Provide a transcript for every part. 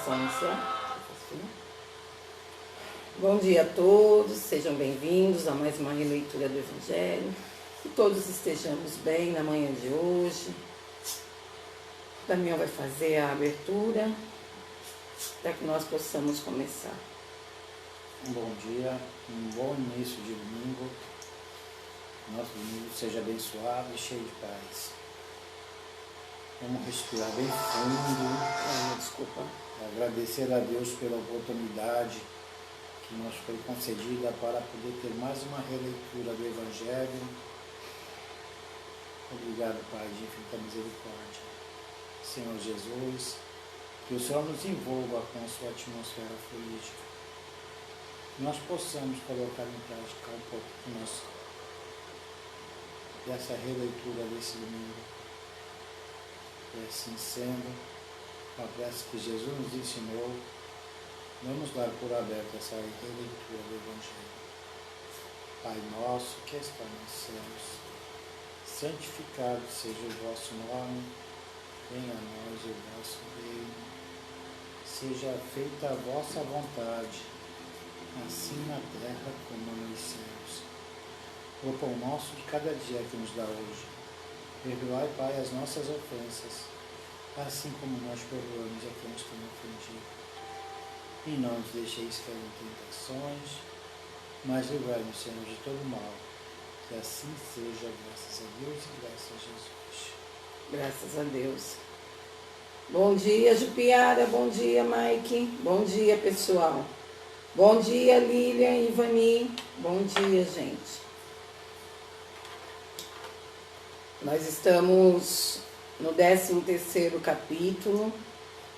gravação iniciar. Bom dia a todos, sejam bem-vindos a mais uma releitura do Evangelho. Que todos estejamos bem na manhã de hoje. O Damião vai fazer a abertura para que nós possamos começar. Um bom dia, um bom início de domingo. Nosso domingo seja abençoado e cheio de paz. Vamos respirar bem fundo. Desculpa. Agradecer a Deus pela oportunidade que nos foi concedida para poder ter mais uma releitura do Evangelho. Obrigado, Pai de infinita misericórdia. Senhor Jesus, que o Senhor nos envolva com a sua atmosfera fluídica. Que nós possamos colocar em prática um pouco dessa releitura desse domingo. E assim sendo, com a prece que Jesus nos ensinou, vamos dar por aberta essa releitura do Evangelho. Pai nosso que está nos céus, santificado seja o vosso nome, venha a nós o vosso reino, seja feita a vossa vontade, assim na terra como nos céus. O pão nosso de cada dia que nos dá hoje. Perdoai, Pai, as nossas ofensas, assim como nós perdoamos a quem nos tem ofendido. E não nos deixeis cair em tentações, mas livrai-nos, Senhor, de todo mal. Que assim seja, graças a Deus e graças a Jesus. Graças a Deus. Bom dia, Jupiara. Bom dia, Mike. Bom dia, pessoal. Bom dia, Lilian e Ivani. Bom dia, gente. Nós estamos no 13º capítulo.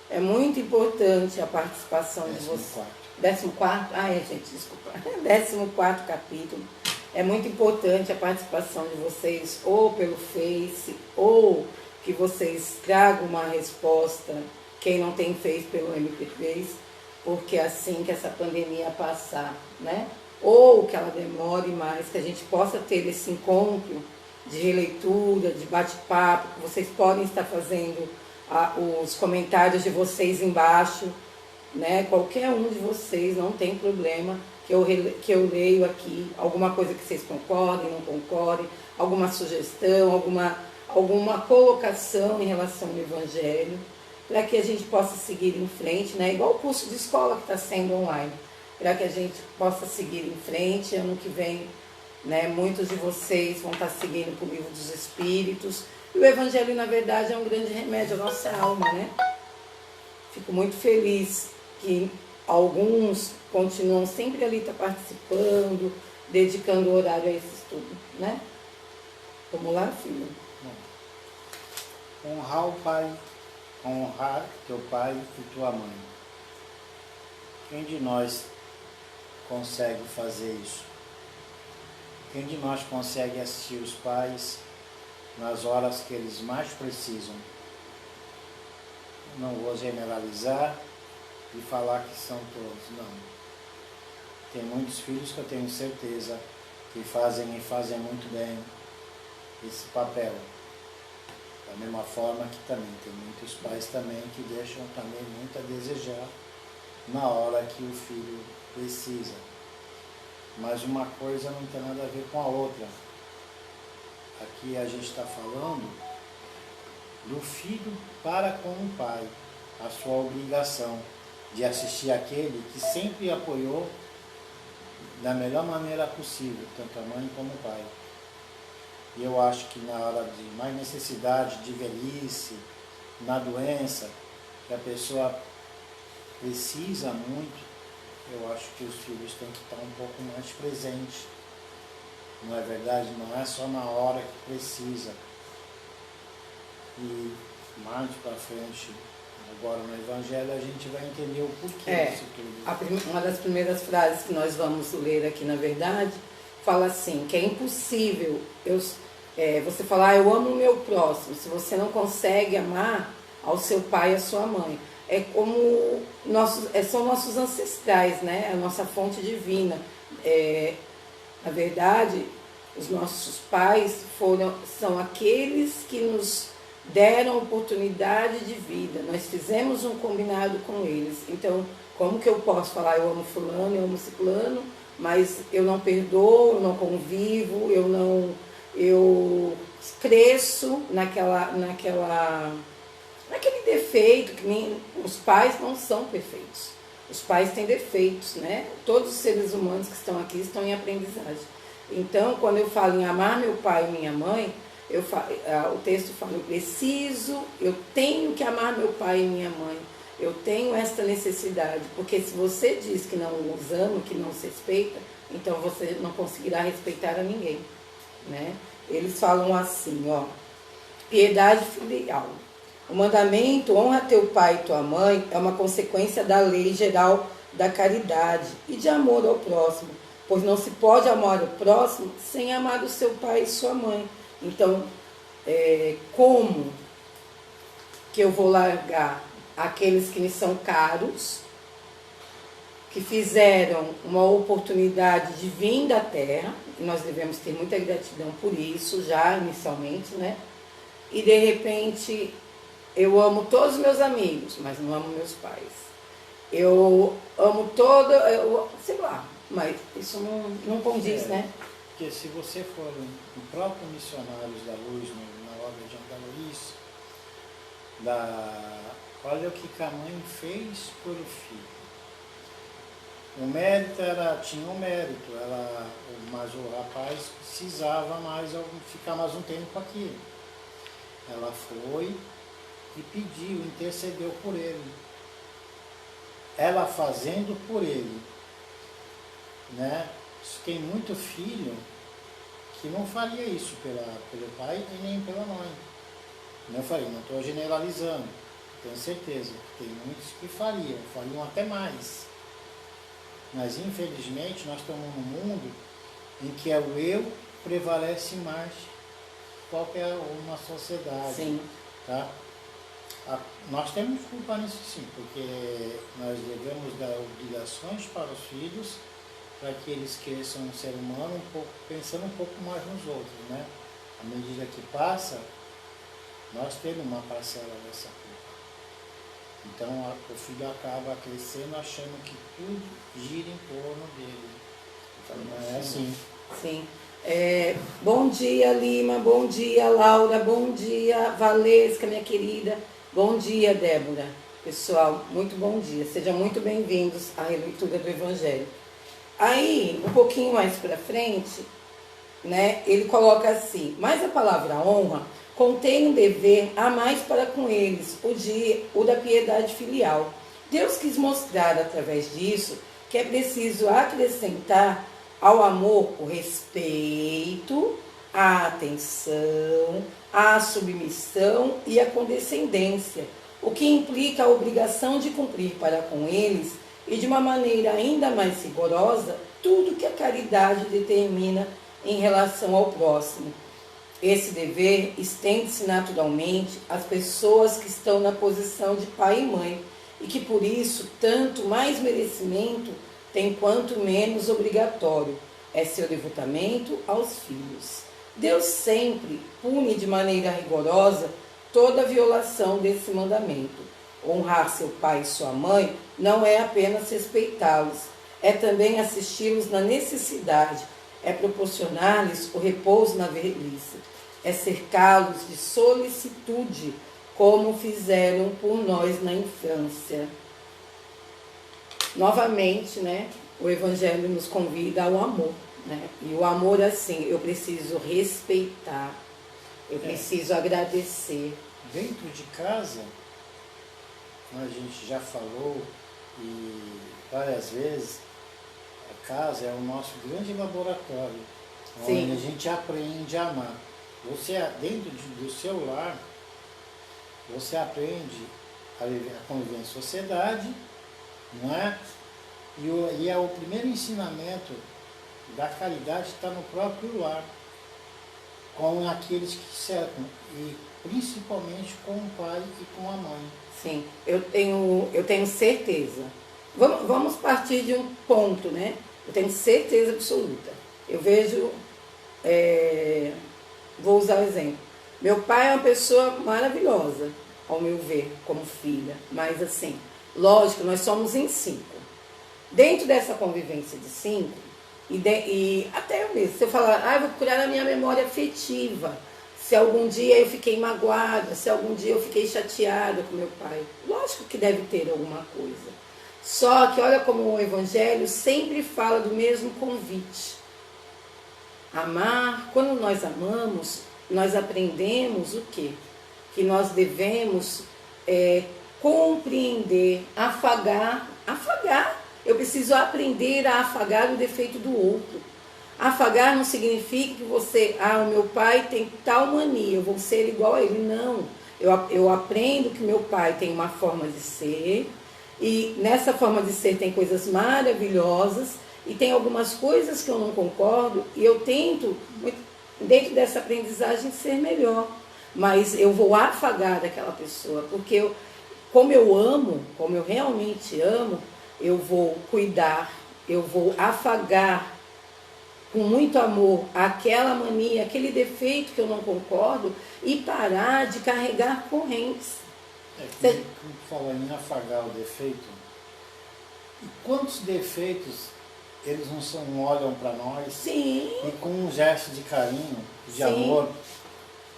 É muito importante a participação de vocês. 14º? Gente, desculpa. 14º capítulo. É muito importante a participação de vocês, ou pelo Face, ou que vocês tragam uma resposta, quem não tem Face pelo MP3, porque é assim que essa pandemia passar, né? Ou que ela demore mais, que a gente possa ter esse encontro de releitura, de bate-papo, que vocês podem estar fazendo os comentários de vocês embaixo, né? Qualquer um de vocês, não tem problema, que eu leio aqui, alguma coisa que vocês concordem, não concordem, alguma sugestão, alguma colocação em relação ao Evangelho, para que a gente possa seguir em frente, né? Igual o curso de escola que está sendo online, para que a gente possa seguir em frente. Ano que vem, né, muitos de vocês vão estar seguindo para o Livro dos Espíritos. E o Evangelho, na verdade, é um grande remédio à nossa alma, né? Fico muito feliz que alguns continuam sempre ali participando, dedicando o horário a esse estudo, né? Vamos lá, filho? Honrar o Pai, honrar teu pai e tua mãe. Quem de nós consegue fazer isso? Quem de nós consegue assistir os pais nas horas que eles mais precisam? Não vou generalizar e falar que são todos, não. Tem muitos filhos que eu tenho certeza que fazem e fazem muito bem esse papel. Da mesma forma que também tem muitos pais também que deixam também muito a desejar na hora que o filho precisa. Mas uma coisa não tem nada a ver com a outra. Aqui a gente está falando do filho para com o pai, a sua obrigação de assistir aquele que sempre apoiou da melhor maneira possível, tanto a mãe como o pai. E eu acho que na hora de mais necessidade, de velhice, na doença, que a pessoa precisa muito, eu acho que os filhos têm que estar um pouco mais presentes. Não é verdade? Não é só na hora que precisa. E mais para frente, agora no Evangelho, a gente vai entender o porquê disso tudo. Uma das primeiras frases que nós vamos ler aqui, na verdade, fala assim, que é impossível você falar, eu amo o meu próximo, se você não consegue amar ao seu pai e à sua mãe. É como são nossos ancestrais, né? A nossa fonte divina. Na verdade, os nossos pais são aqueles que nos deram oportunidade de vida, nós fizemos um combinado com eles. Então, como que eu posso falar, eu amo fulano, eu amo ciclano, mas eu não perdoo, eu não convivo, eu cresço naquele defeito, que nem, os pais não são perfeitos. Os pais têm defeitos, né? Todos os seres humanos que estão aqui estão em aprendizagem. Então, quando eu falo em amar meu pai e minha mãe, o texto fala, eu tenho que amar meu pai e minha mãe. Eu tenho esta necessidade, porque se você diz que não os ama, que não se respeita, então você não conseguirá respeitar a ninguém, né? Eles falam assim, ó, piedade filial. O mandamento, honra teu pai e tua mãe, é uma consequência da lei geral da caridade e de amor ao próximo, pois não se pode amar o próximo sem amar o seu pai e sua mãe. Então, como que eu vou largar aqueles que me são caros, que fizeram uma oportunidade de vir da terra, e nós devemos ter muita gratidão por isso, já inicialmente, né? E de repente, eu amo todos os meus amigos, mas não amo meus pais. Eu amo sei lá, mas isso não condiz, né? Porque se você for no próprio Missionários da Luz, na obra de André Luiz, olha o que a mãe fez por o filho. O mérito tinha um mérito, mas o rapaz precisava ficar mais um tempo aqui. Ela foi e pediu, intercedeu por ele. Ela fazendo por ele, né? Tem muito filho que não faria isso pelo pai e nem pela mãe. Não faria, não estou generalizando, tenho certeza que tem muitos que fariam até mais. Mas infelizmente nós estamos num mundo em que o eu prevalece mais qualquer uma sociedade. Sim. Tá? Nós temos culpa nisso sim, porque nós devemos dar obrigações para os filhos para que eles cresçam um ser humano pensando um pouco mais nos outros, né? À medida que passa, nós temos uma parcela dessa culpa. Então o filho acaba crescendo achando que tudo gira em torno dele. Então não é assim. Sim. Bom dia, Lima, bom dia, Laura, bom dia, Valesca, minha querida, bom dia, Débora. Pessoal, muito bom dia, sejam muito bem-vindos à releitura do Evangelho. Aí, um pouquinho mais para frente, né, ele coloca assim, mas a palavra honra contém um dever a mais para com eles, o da piedade filial. Deus quis mostrar através disso que é preciso acrescentar ao amor o respeito, a atenção, a submissão e a condescendência, o que implica a obrigação de cumprir para com eles e de uma maneira ainda mais rigorosa tudo que a caridade determina em relação ao próximo. Esse dever estende-se naturalmente às pessoas que estão na posição de pai e mãe e que por isso tanto mais merecimento tem quanto menos obrigatório é seu devotamento aos filhos. Deus sempre pune de maneira rigorosa toda violação desse mandamento. Honrar seu pai e sua mãe não é apenas respeitá-los, é também assisti-los na necessidade, é proporcionar-lhes o repouso na velhice, é cercá-los de solicitude, como fizeram por nós na infância. Novamente, né, o Evangelho nos convida ao amor, né? E o amor, assim, eu preciso respeitar, eu preciso agradecer. Dentro de casa, a gente já falou e várias vezes, a casa é o nosso grande laboratório, onde a gente aprende a amar. Dentro do seu lar, você aprende a conviver em sociedade, não é? E o primeiro ensinamento da caridade está no próprio lar, com aqueles que cercam, e principalmente com o pai e com a mãe. Sim, eu tenho certeza. Vamos partir de um ponto, né? Eu tenho certeza absoluta. Eu vejo, vou usar o exemplo, Meu pai é uma pessoa maravilhosa, ao meu ver, como filha. Mas assim, lógico, nós somos em 5. Dentro dessa convivência de 5, e até eu mesmo, se eu falar, eu vou procurar a minha memória afetiva, se algum dia eu fiquei magoada, se algum dia eu fiquei chateada com meu pai, lógico que deve ter alguma coisa. Só que olha como o Evangelho sempre fala do mesmo convite. Amar, quando nós amamos, nós aprendemos o quê? Que nós devemos compreender, afagar. Eu preciso aprender a afagar o defeito do outro. Afagar não significa que você, o meu pai tem tal mania, eu vou ser igual a ele. Não. Eu aprendo que meu pai tem uma forma de ser, e nessa forma de ser tem coisas maravilhosas, e tem algumas coisas que eu não concordo, e eu tento, dentro dessa aprendizagem, ser melhor. Mas eu vou afagar daquela pessoa, porque como eu amo, como eu realmente amo, eu vou cuidar, eu vou afagar com muito amor aquela mania, aquele defeito que eu não concordo, e parar de carregar correntes. Como falar em afagar o defeito, e quantos defeitos eles não olham para nós? Sim. E com um gesto de carinho, de Sim. amor,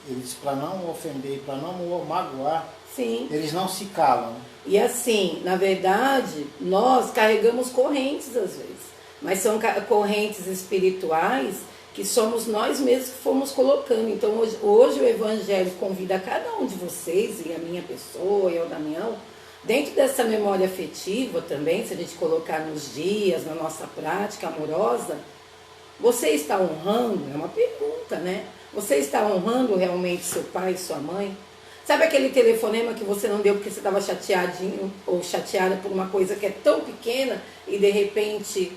eles, para não ofender, para não magoar, Sim. eles não se calam. E assim, na verdade, nós carregamos correntes às vezes, mas são correntes espirituais que somos nós mesmos que fomos colocando. Então hoje o Evangelho convida cada um de vocês, e a minha pessoa, e o Damião, dentro dessa memória afetiva também, se a gente colocar nos dias, na nossa prática amorosa, você está honrando? É uma pergunta, né? Você está honrando realmente seu pai e sua mãe? Sabe aquele telefonema que você não deu porque você estava chateadinho ou chateada por uma coisa que é tão pequena e de repente,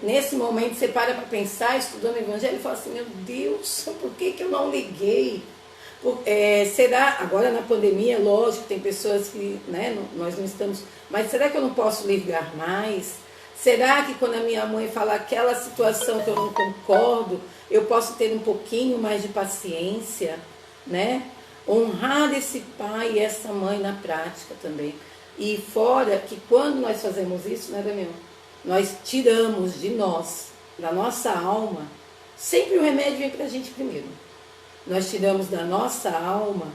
nesse momento, você para pensar, estudando o Evangelho, e fala assim, meu Deus, por que eu não liguei? Será, agora na pandemia, lógico, tem pessoas que, né, nós não estamos, mas será que eu não posso ligar mais? Será que quando a minha mãe fala aquela situação que eu não concordo, eu posso ter um pouquinho mais de paciência, né? Honrar esse pai e essa mãe na prática também. E fora que quando nós fazemos isso, né, Damião? Nós tiramos de nós, da nossa alma, sempre o remédio vem para a gente primeiro. Nós tiramos da nossa alma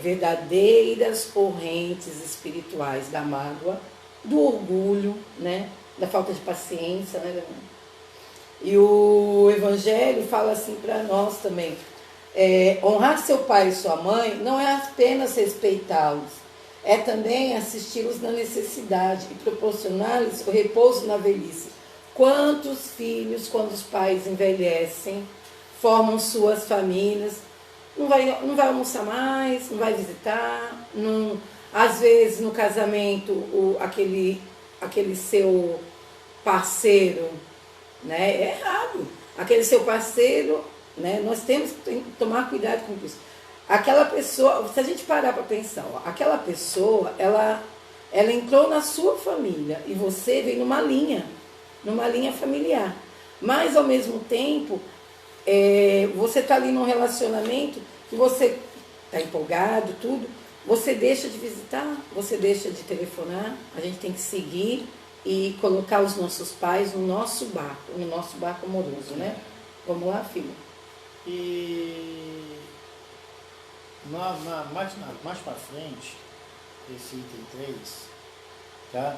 verdadeiras correntes espirituais da mágoa, do orgulho, né? Da falta de paciência, né, Damião? E o Evangelho fala assim para nós também, honrar seu pai e sua mãe não é apenas respeitá-los, é também assisti-los na necessidade e proporcionar-lhes o repouso na velhice. Quantos filhos, quando os pais envelhecem, formam suas famílias, não vai almoçar mais, não vai visitar, não, às vezes no casamento aquele seu parceiro, né, é errado, aquele seu parceiro, né, nós temos que tomar cuidado com isso. Aquela pessoa, se a gente parar para pensar, aquela pessoa, ela entrou na sua família e você veio numa linha familiar. Mas ao mesmo tempo, você está ali num relacionamento que você está empolgado, tudo, você deixa de visitar, você deixa de telefonar, a gente tem que seguir e colocar os nossos pais no nosso barco amoroso, né? Vamos lá, filho. E mais para frente, esse item 3, tá?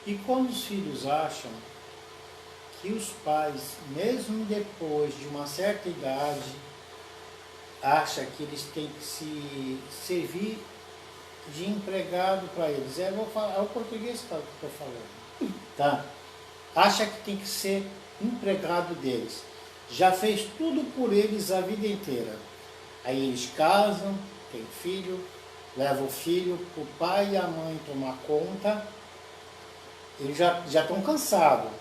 E quando os filhos acham que os pais, mesmo depois de uma certa idade, acham que eles têm que se servir de empregado para eles. É o português que eu estou falando, tá? Acha que tem que ser empregado deles. Já fez tudo por eles a vida inteira. Aí eles casam, têm filho, levam o filho para o pai e a mãe tomar conta. Eles já estão cansados.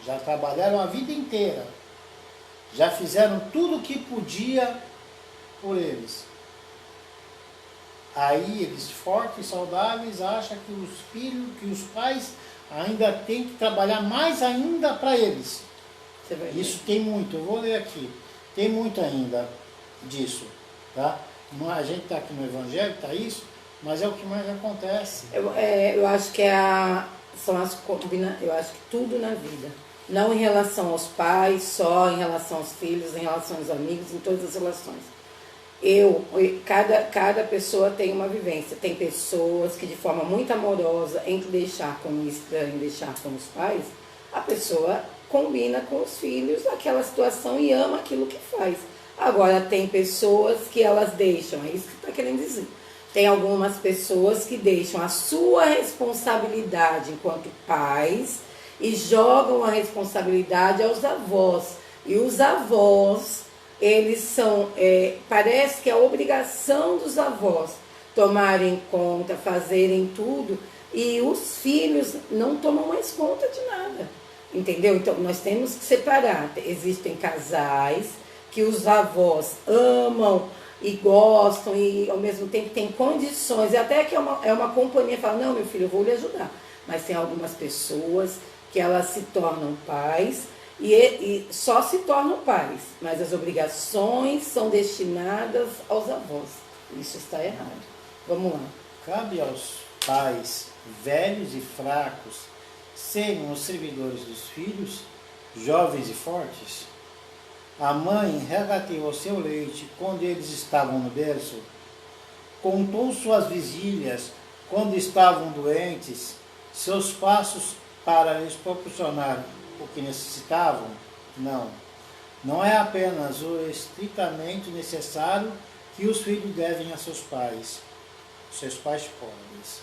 Já trabalharam a vida inteira. Já fizeram tudo o que podia por eles. Aí eles, fortes e saudáveis, acham que os filhos, que os pais ainda têm que trabalhar mais ainda para eles. Isso tem muito, eu vou ler aqui. Tem muito ainda disso, tá? A gente está aqui no Evangelho, está isso, mas é o que mais acontece. Eu acho que eu acho que tudo na vida, não em relação aos pais, só em relação aos filhos, em relação aos amigos, em todas as relações. Cada pessoa tem uma vivência. Tem pessoas que de forma muito amorosa, entre deixar com o estranho e deixar com os pais, a pessoa combina com os filhos aquela situação e ama aquilo que faz. Agora tem pessoas que elas deixam, é isso que está querendo dizer. Tem algumas pessoas que deixam a sua responsabilidade enquanto pais e jogam a responsabilidade aos avós. E os avós, eles são, parece que é a obrigação dos avós tomarem conta, fazerem tudo, e os filhos não tomam mais conta de nada, entendeu? Então nós temos que separar. Existem casais que os avós amam e gostam e ao mesmo tempo tem condições, e até que é uma companhia, fala, não, meu filho, eu vou lhe ajudar. Mas tem algumas pessoas que elas se tornam pais e só se tornam pais, mas as obrigações são destinadas aos avós. Isso está errado. Vamos lá. Cabe aos pais velhos e fracos serem os servidores dos filhos, jovens e fortes? A mãe regateou seu leite quando eles estavam no berço, contou suas vigílias quando estavam doentes, seus passos para lhes proporcionar o que necessitavam? Não. Não é apenas o estritamente necessário que os filhos devem a seus pais pobres.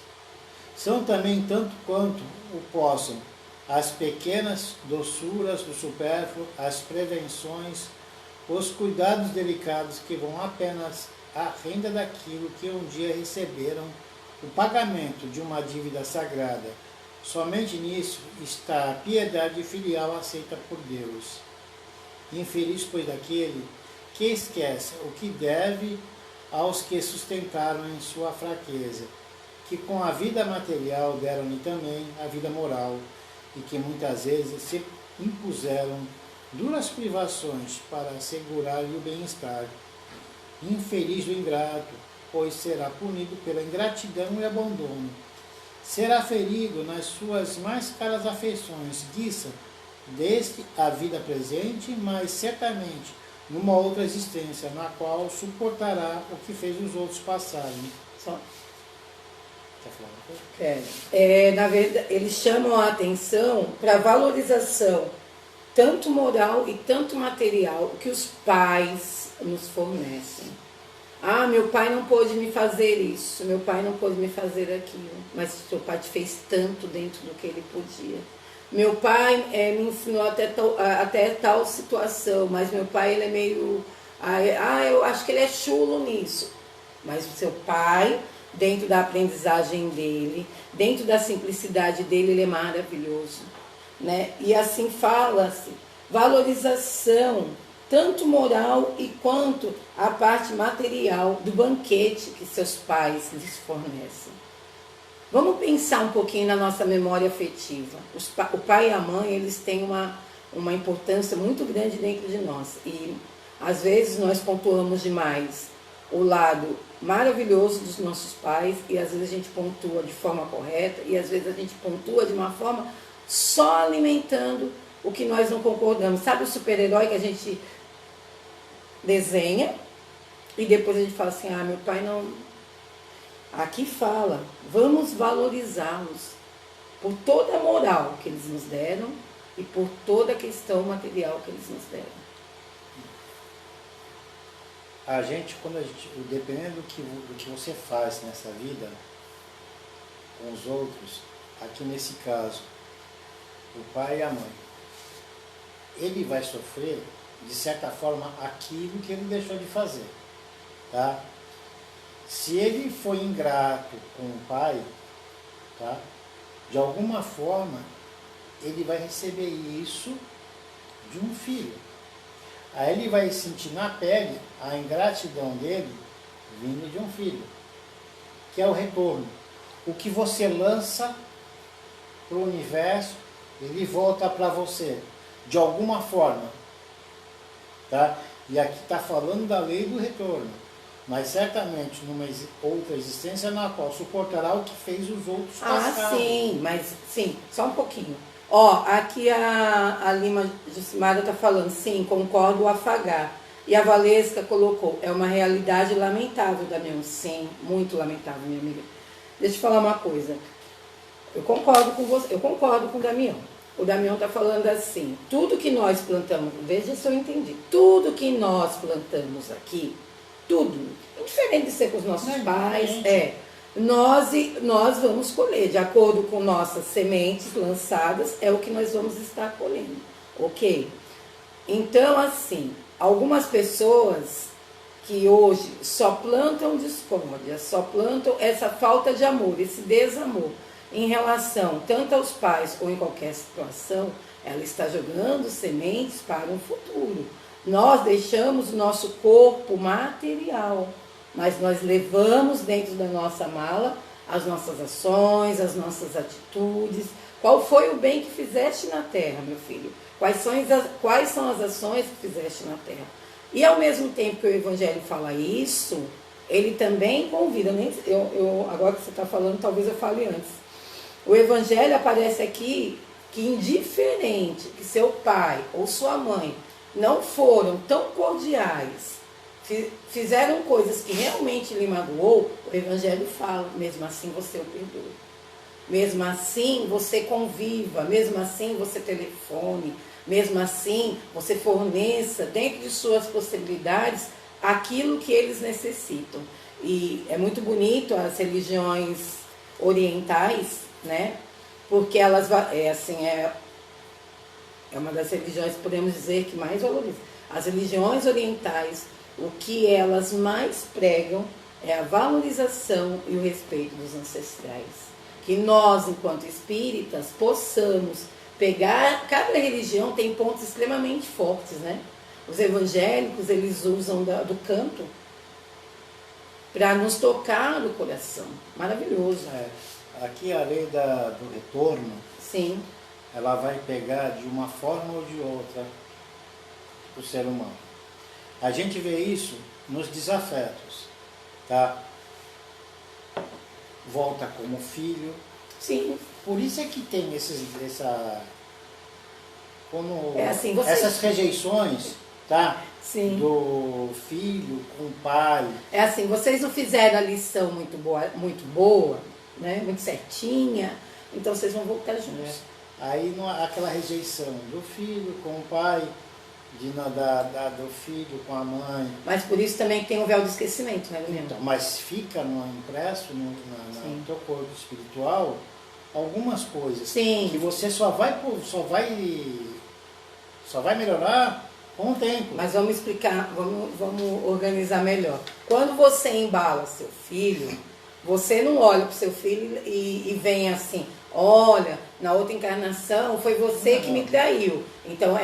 São também, tanto quanto o possam, as pequenas doçuras do supérfluo, as prevenções, os cuidados delicados que vão apenas à renda daquilo que um dia receberam, o pagamento de uma dívida sagrada. Somente nisso está a piedade filial aceita por Deus. Infeliz, pois, daquele que esquece o que deve aos que sustentaram em sua fraqueza, que com a vida material deram-lhe também a vida moral, e que muitas vezes se impuseram duras privações para assegurar-lhe o bem-estar. Infeliz do ingrato, pois será punido pela ingratidão e abandono. Será ferido nas suas mais caras afeições, guiça deste a vida presente, mas certamente numa outra existência, na qual suportará o que fez os outros passarem. Só. Na verdade, eles chamam a atenção para a valorização, tanto moral e tanto material, que os pais nos fornecem. Ah, meu pai não pôde me fazer isso, meu pai não pôde me fazer aquilo, mas seu pai te fez tanto dentro do que ele podia. Meu pai me ensinou até tal situação, mas meu pai ele é meio... eu acho que ele é chulo nisso. Mas o seu pai, dentro da aprendizagem dele, dentro da simplicidade dele, ele é maravilhoso, né? E assim fala-se, valorização, tanto moral e quanto a parte material do banquete que seus pais lhes fornecem. Vamos pensar um pouquinho na nossa memória afetiva. O pai e a mãe, eles têm uma importância muito grande dentro de nós. E às vezes nós pontuamos demais o lado maravilhoso dos nossos pais e às vezes a gente pontua de forma correta e às vezes a gente pontua de uma forma só alimentando o que nós não concordamos. Sabe o super-herói que a gente desenha e depois a gente fala assim, meu pai não... Aqui fala, vamos valorizá-los por toda a moral que eles nos deram e por toda a questão material que eles nos deram. A gente, dependendo do que você faz nessa vida com os outros, aqui nesse caso, o pai e a mãe, ele vai sofrer, de certa forma, aquilo que ele deixou de fazer, tá? Se ele foi ingrato com o pai, tá? De alguma forma, ele vai receber isso de um filho. Aí ele vai sentir na pele a ingratidão dele vindo de um filho, que é o retorno. O que você lança para o universo, ele volta para você, de alguma forma. Tá? E aqui está falando da lei do retorno. Mas certamente numa outra existência na qual suportará o que fez os outros passados. Ah, sim, mas sim, só um pouquinho. Ó, aqui a Lima Jucimara está falando, sim, concordo, afagar. E a Valesca colocou, é uma realidade lamentável, Damião. Sim, muito lamentável, minha amiga. Deixa eu falar uma coisa. Eu concordo com você, eu concordo com o Damião. O Damião está falando assim, tudo que nós plantamos, veja se eu entendi, tudo que nós plantamos aqui, tudo, indiferente de ser com os nossos pais, nós vamos colher, de acordo com nossas sementes lançadas, é o que nós vamos estar colhendo, ok? Então, assim, algumas pessoas que hoje só plantam discórdia, só plantam essa falta de amor, esse desamor, em relação tanto aos pais ou em qualquer situação, ela está jogando sementes para um futuro. Nós deixamos o nosso corpo material, mas nós levamos dentro da nossa mala as nossas ações, as nossas atitudes. Qual foi o bem que fizeste na terra, meu filho? Quais são as ações que fizeste na terra? E ao mesmo tempo que o Evangelho fala isso, ele também convida. Agora que você está falando, talvez eu fale antes. O Evangelho aparece aqui que indiferente que seu pai ou sua mãe não foram tão cordiais, fizeram coisas que realmente lhe magoou, o Evangelho fala, mesmo assim você o perdoe. Mesmo assim você conviva, mesmo assim você telefone, mesmo assim você forneça dentro de suas possibilidades aquilo que eles necessitam. E é muito bonito as religiões orientais, né? Porque elas é uma das religiões, podemos dizer, que mais valoriza. As religiões orientais, o que elas mais pregam é a valorização e o respeito dos ancestrais. Que nós, enquanto espíritas, possamos pegar, cada religião tem pontos extremamente fortes, né? Os evangélicos, eles usam do canto para nos tocar no coração. Maravilhoso. Aqui a lei do retorno, sim, ela vai pegar de uma forma ou de outra o ser humano. A gente vê isso nos desafetos, tá? Volta como filho. Sim. Por isso é que tem assim, essas rejeições, tá? Sim. Do filho com o pai. É assim, vocês não fizeram a lição muito boa, né? Muito certinha, então vocês vão voltar juntos. Aí aquela rejeição do filho com o pai, do filho com a mãe. Mas por isso também tem o véu do esquecimento, né, Leandro? Então, mas fica impresso no teu corpo espiritual algumas coisas. Sim. Que você só vai melhorar com o tempo. Mas vamos explicar, vamos organizar melhor. Quando você embala seu filho, você não olha para o seu filho e vem assim, olha, na outra encarnação foi você que me traiu. Então,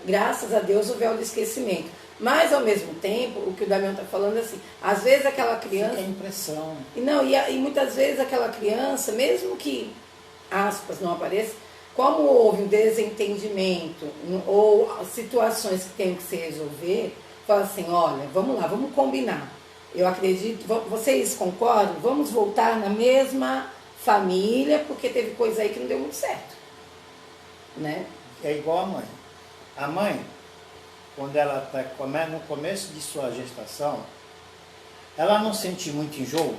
graças a Deus, o véu do esquecimento. Mas, ao mesmo tempo, o que o Damião está falando é assim, às vezes aquela criança... Fica a impressão. E muitas vezes aquela criança, mesmo que, aspas, não apareça, como houve um desentendimento ou situações que tem que se resolver, fala assim, olha, vamos lá, vamos combinar. Eu acredito, vocês concordam? Vamos voltar na mesma família, porque teve coisa aí que não deu muito certo. Né? É igual a mãe. A mãe, quando ela está no começo de sua gestação, ela não sente muito enjoo?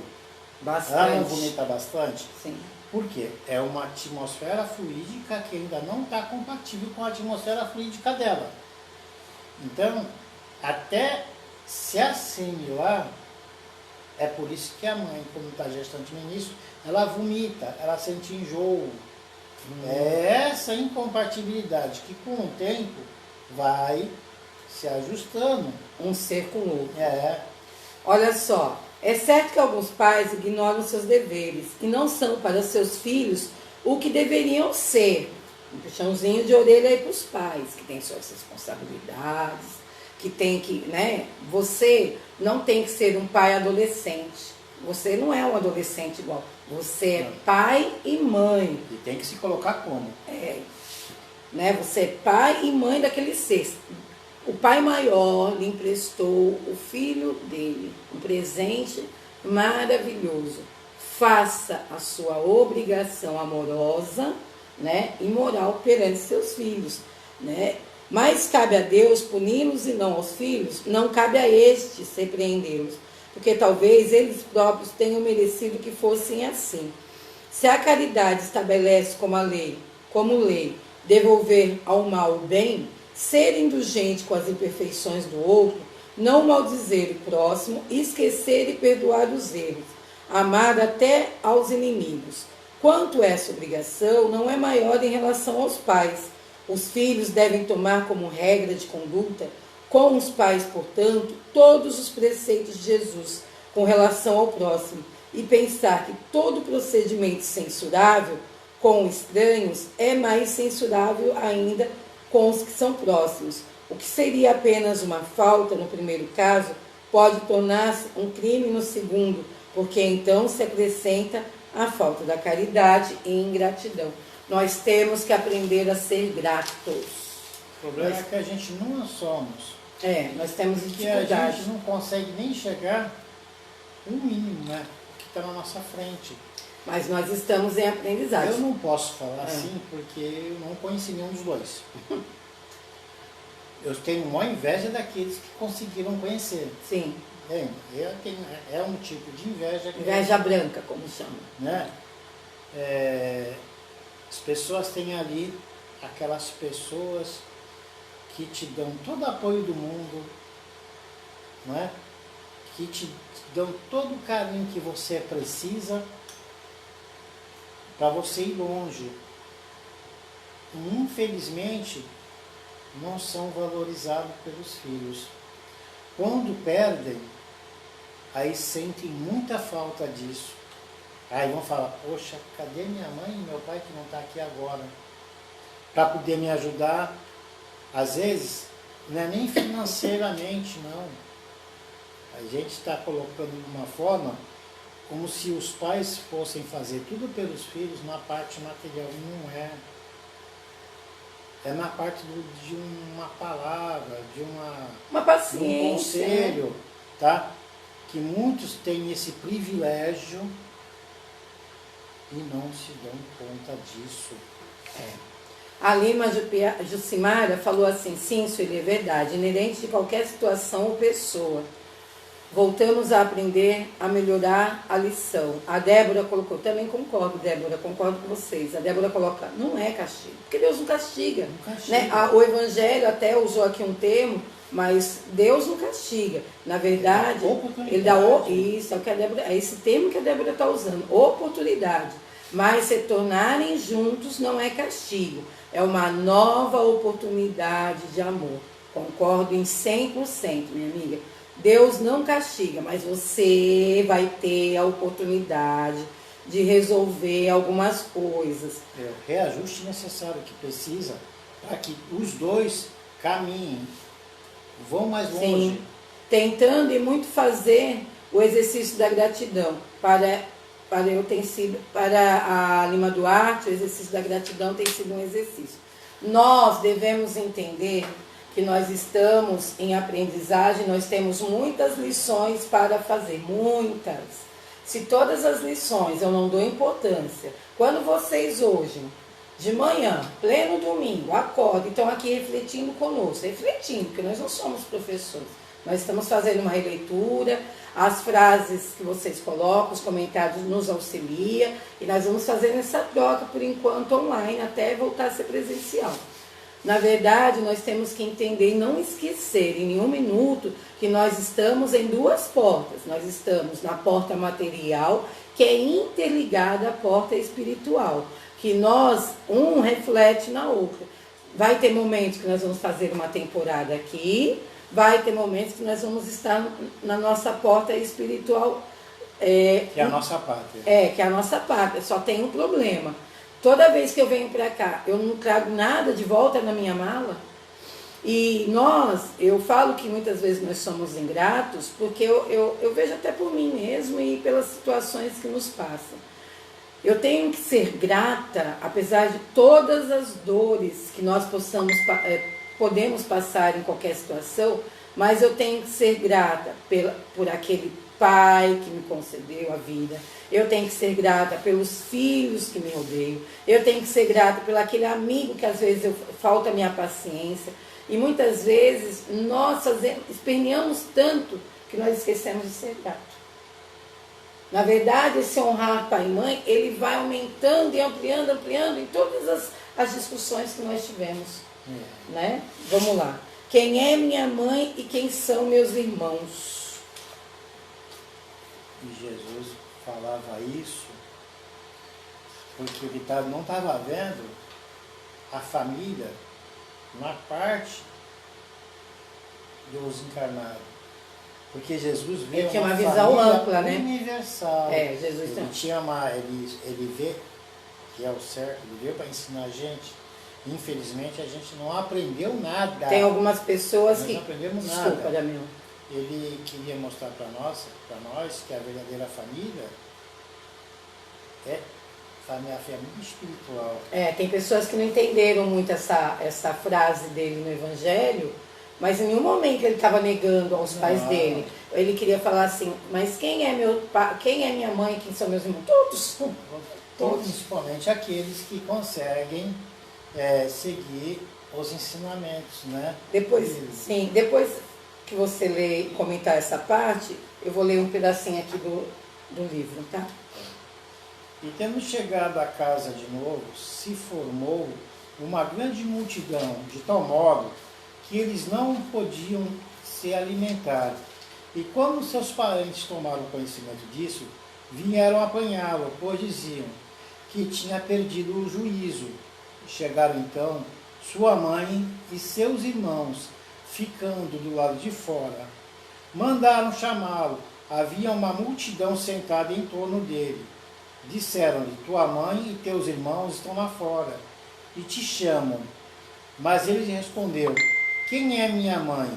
Bastante. Ela não vomita bastante? Sim. Por quê? É uma atmosfera fluídica que ainda não está compatível com a atmosfera fluídica dela. Então, até se assimilar, é por isso que a mãe, quando está gestante no início, ela vomita, ela sente enjoo. É essa incompatibilidade que com o tempo vai se ajustando. Um ser com o outro. Olha só, é certo que alguns pais ignoram seus deveres e não são para seus filhos o que deveriam ser. Um puxãozinho de orelha aí para os pais, que têm suas responsabilidades, que tem que, né? Você não tem que ser um pai adolescente. Você não é um adolescente igual. Você é pai e mãe. E tem que se colocar como? Né? Você é pai e mãe daquele ser. o Pai Maior lhe emprestou o Filho dele, um presente maravilhoso. Faça a sua obrigação amorosa, né, e moral perante seus filhos, né? Mas cabe a Deus puni-los e não aos filhos, não cabe a estes repreendê-los, porque talvez eles próprios tenham merecido que fossem assim. Se a caridade estabelece como lei, devolver ao mal o bem, ser indulgente com as imperfeições do outro, não maldizer o próximo, esquecer e perdoar os erros, amar até aos inimigos. Quanto essa obrigação não é maior em relação aos pais. Os filhos devem tomar como regra de conduta com os pais, portanto, todos os preceitos de Jesus com relação ao próximo e pensar que todo procedimento censurável com estranhos é mais censurável ainda com os que são próximos. O que seria apenas uma falta no primeiro caso pode tornar-se um crime no segundo, porque então se acrescenta a falta da caridade e ingratidão. Nós temos que aprender a ser gratos. O problema é que a gente não somos. Nós temos dificuldade. Que a gente não consegue nem chegar o mínimo, né? Que está na nossa frente. Mas nós estamos em aprendizagem. Eu não posso falar assim porque eu não conheci nenhum dos dois. Eu tenho uma inveja daqueles que conseguiram conhecer. Sim. É um tipo de inveja. Inveja branca, como chama. Né? As pessoas têm ali aquelas pessoas que te dão todo o apoio do mundo, não é? Que te dão todo o carinho que você precisa para você ir longe. E, infelizmente, não são valorizados pelos filhos. Quando perdem, aí sentem muita falta disso. Aí vão falar, poxa, cadê minha mãe e meu pai que não está aqui agora? Para poder me ajudar. Às vezes, não é nem financeiramente, não. A gente está colocando de uma forma como se os pais fossem fazer tudo pelos filhos na parte material. Não é. É na parte de uma palavra, de uma paciência, de um conselho, tá? Que muitos têm esse privilégio e não se dão conta disso. A Lima Jucimara falou assim, sim, isso é verdade, inerente de qualquer situação ou pessoa. Voltamos a aprender a melhorar a lição. A Débora colocou, também concordo, Débora, concordo com vocês. A Débora coloca, não é castigo, porque Deus não castiga. Não castiga. Né? O Evangelho até usou aqui um termo, mas Deus não castiga. Na verdade, ele dá isso, é esse termo que a Débora está usando, oportunidade. Mas se tornarem juntos não é castigo, é uma nova oportunidade de amor. Concordo em 100%, minha amiga. Deus não castiga, mas você vai ter a oportunidade de resolver algumas coisas. É o reajuste necessário que precisa para que os dois caminhem, vão mais longe. Sim, tentando e muito fazer o exercício da gratidão. Para a Lima Duarte, o exercício da gratidão tem sido um exercício. Nós devemos entender que nós estamos em aprendizagem, nós temos muitas lições para fazer, muitas. Se todas as lições eu não dou importância, quando vocês hoje, de manhã, pleno domingo, acordam e estão aqui refletindo conosco, porque nós não somos professores, nós estamos fazendo uma releitura, as frases que vocês colocam, os comentários nos auxiliam, e nós vamos fazendo essa troca, por enquanto, online, até voltar a ser presencial. Na verdade, nós temos que entender e não esquecer em nenhum minuto que nós estamos em duas portas. Nós estamos na porta material, que é interligada à porta espiritual, que um reflete na outra. Vai ter momentos que nós vamos fazer uma temporada aqui, vai ter momentos que nós vamos estar na nossa porta espiritual. Que é a nossa pátria. Que é a nossa pátria. Só tem um problema. Toda vez que eu venho para cá, eu não trago nada de volta na minha mala. E eu falo que muitas vezes nós somos ingratos, porque eu vejo até por mim mesmo e pelas situações que nos passam. Eu tenho que ser grata, apesar de todas as dores que nós possamos podemos passar em qualquer situação, mas eu tenho que ser grata por aquele pai que me concedeu a vida, eu tenho que ser grata pelos filhos que me rodeiam, eu tenho que ser grata pelo aquele amigo que às vezes falta a minha paciência, e muitas vezes nós esperneamos tanto que nós esquecemos de ser grato. Na verdade, esse honrar pai e mãe, ele vai aumentando e ampliando em todas as discussões que nós tivemos. Né? Vamos lá. Quem é minha mãe e quem são meus irmãos? E Jesus falava isso porque ele não estava vendo a família na parte dos encarnados. Porque Jesus vê ele tinha uma família visão ampla, né? Universal. Jesus ele vê que é o certo, ele veio para ensinar a gente. Infelizmente a gente não aprendeu nada. Tem algumas pessoas que não aprendemos desculpa, nada. Jamil. Ele queria mostrar para nós que a verdadeira família é a família espiritual. Tem pessoas que não entenderam muito essa frase dele no Evangelho, mas em nenhum momento ele estava negando aos pais dele. Ele queria falar assim, mas quem é meu pai, quem é minha mãe, quem são meus irmãos? Todos. Principalmente aqueles que conseguem seguir os ensinamentos, né? Depois que você ler e comentar essa parte, eu vou ler um pedacinho aqui do livro, tá? E tendo chegado à casa de novo, se formou uma grande multidão, de tal modo que eles não podiam se alimentar. E quando seus parentes tomaram conhecimento disso, vieram apanhá-lo, pois diziam que tinha perdido o juízo. Chegaram então sua mãe e seus irmãos, ficando do lado de fora. Mandaram chamá-lo. Havia uma multidão sentada em torno dele. Disseram-lhe, tua mãe e teus irmãos estão lá fora e te chamam. Mas ele respondeu, quem é minha mãe?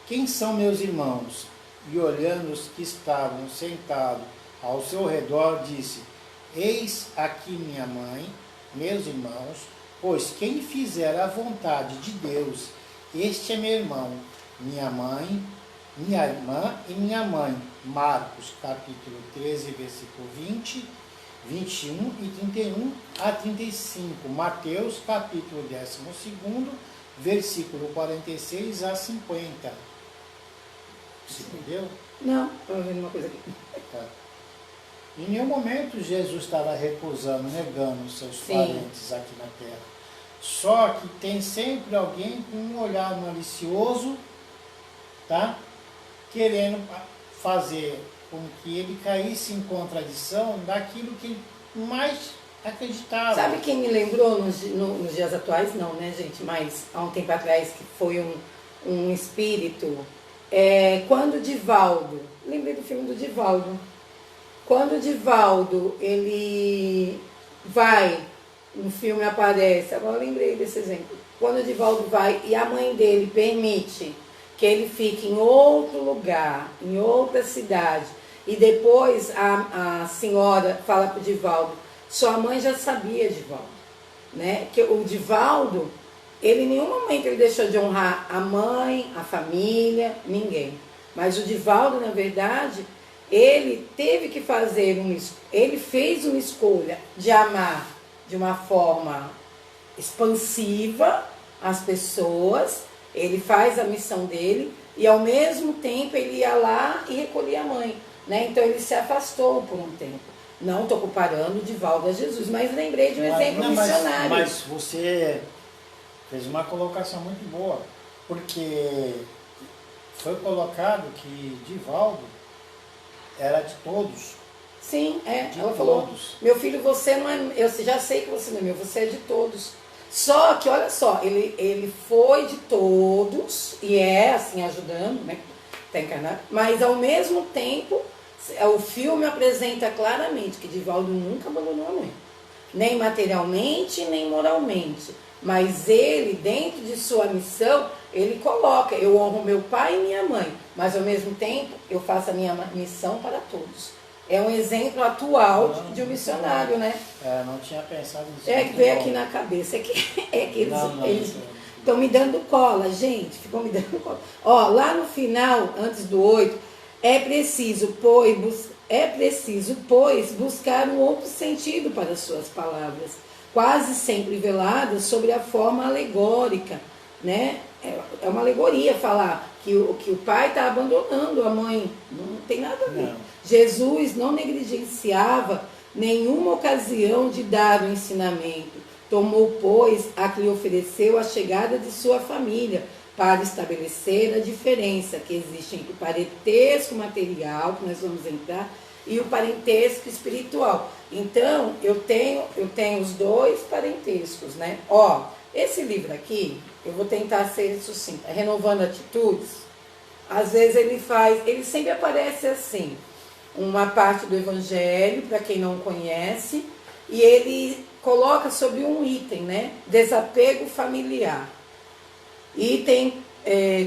Quem são meus irmãos? E olhando os que estavam sentados ao seu redor, disse, eis aqui minha mãe, meus irmãos, pois quem fizer a vontade de Deus, este é meu irmão, minha mãe, minha irmã e minha mãe. Marcos capítulo 13, versículo 20, 21 e 31 a 35. Mateus capítulo 12, versículo 46 a 50. Você entendeu? Não, estou vendo uma coisa aqui. Tá. Em nenhum momento Jesus estava recusando, negando os seus parentes aqui na terra. Só que tem sempre alguém com um olhar malicioso, tá? Querendo fazer com que ele caísse em contradição daquilo que ele mais acreditava. Sabe quem me lembrou nos dias atuais? Não, né, gente? Mas há um tempo atrás, que foi um espírito. Quando o Divaldo, lembrei do filme do Divaldo. Quando o Divaldo, ele vai, no filme aparece, agora eu lembrei desse exemplo. Quando o Divaldo vai e a mãe dele permite que ele fique em outro lugar, em outra cidade, e depois a senhora fala para o Divaldo, sua mãe já sabia, Divaldo, né? Que o Divaldo, ele em nenhum momento ele deixou de honrar a mãe, a família, ninguém. Mas o Divaldo, na verdade, ele teve que fazer ele fez uma escolha de amar de uma forma expansiva as pessoas, ele faz a missão dele e ao mesmo tempo ele ia lá e recolhia a mãe, né? Então ele se afastou por um tempo. Não estou comparando o Divaldo a Jesus, mas lembrei de um exemplo missionário. Mas você fez uma colocação muito boa, porque foi colocado que Divaldo era de todos. Sim, de ela todos. falou, meu filho, você não é, eu já sei que você não é meu, você é de todos. Só que, olha só, ele foi de todos, e assim, ajudando, né, tá encarnado, mas ao mesmo tempo, o filme apresenta claramente que Divaldo nunca abandonou a mãe, nem materialmente, nem moralmente, mas ele, dentro de sua missão, ele coloca, eu honro meu pai e minha mãe, mas ao mesmo tempo, eu faço a minha missão para todos. É um exemplo atual de um missionário, né? Não tinha pensado nisso. Que veio aqui na cabeça. Eles Estão me dando cola, gente, ficam me dando cola. Ó, lá no final, antes do 8, é preciso, pois, buscar um outro sentido para as suas palavras, quase sempre veladas sobre a forma alegórica, né? É uma alegoria falar que o pai está abandonando a mãe, não tem nada a ver. Não. Jesus não negligenciava nenhuma ocasião de dar o ensinamento. Tomou, pois, a que lhe ofereceu a chegada de sua família, para estabelecer a diferença que existe entre o parentesco material, que nós vamos entrar, e o parentesco espiritual. Então, eu tenho os dois parentescos, né? Ó, esse livro aqui, eu vou tentar ser sucinta, Renovando Atitudes. Às vezes ele sempre aparece assim, uma parte do Evangelho, para quem não conhece, e ele coloca sobre um item, né? Desapego familiar. Item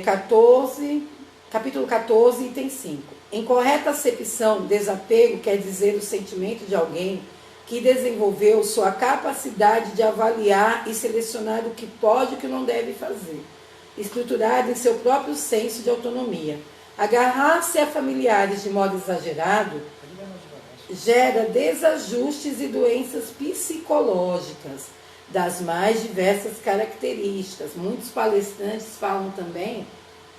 14, capítulo 14, item 5. Em correta acepção, desapego quer dizer o sentimento de alguém que desenvolveu sua capacidade de avaliar e selecionar o que pode e o que não deve fazer, estruturado em seu próprio senso de autonomia. Agarrar-se a familiares de modo exagerado gera desajustes e doenças psicológicas das mais diversas características. Muitos palestrantes falam também,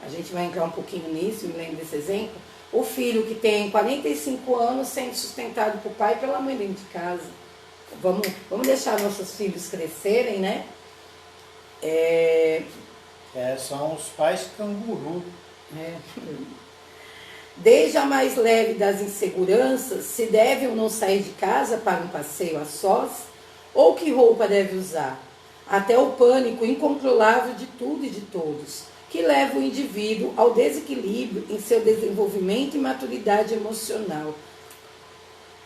a gente vai entrar um pouquinho nisso, me lembro desse exemplo, o filho que tem 45 anos sendo sustentado por pai e pela mãe dentro de casa. Vamos deixar nossos filhos crescerem, né? São os pais canguru. Desde a mais leve das inseguranças, se deve ou não sair de casa para um passeio a sós, ou que roupa deve usar, até o pânico incontrolável de tudo e de todos, que leva o indivíduo ao desequilíbrio em seu desenvolvimento e maturidade emocional.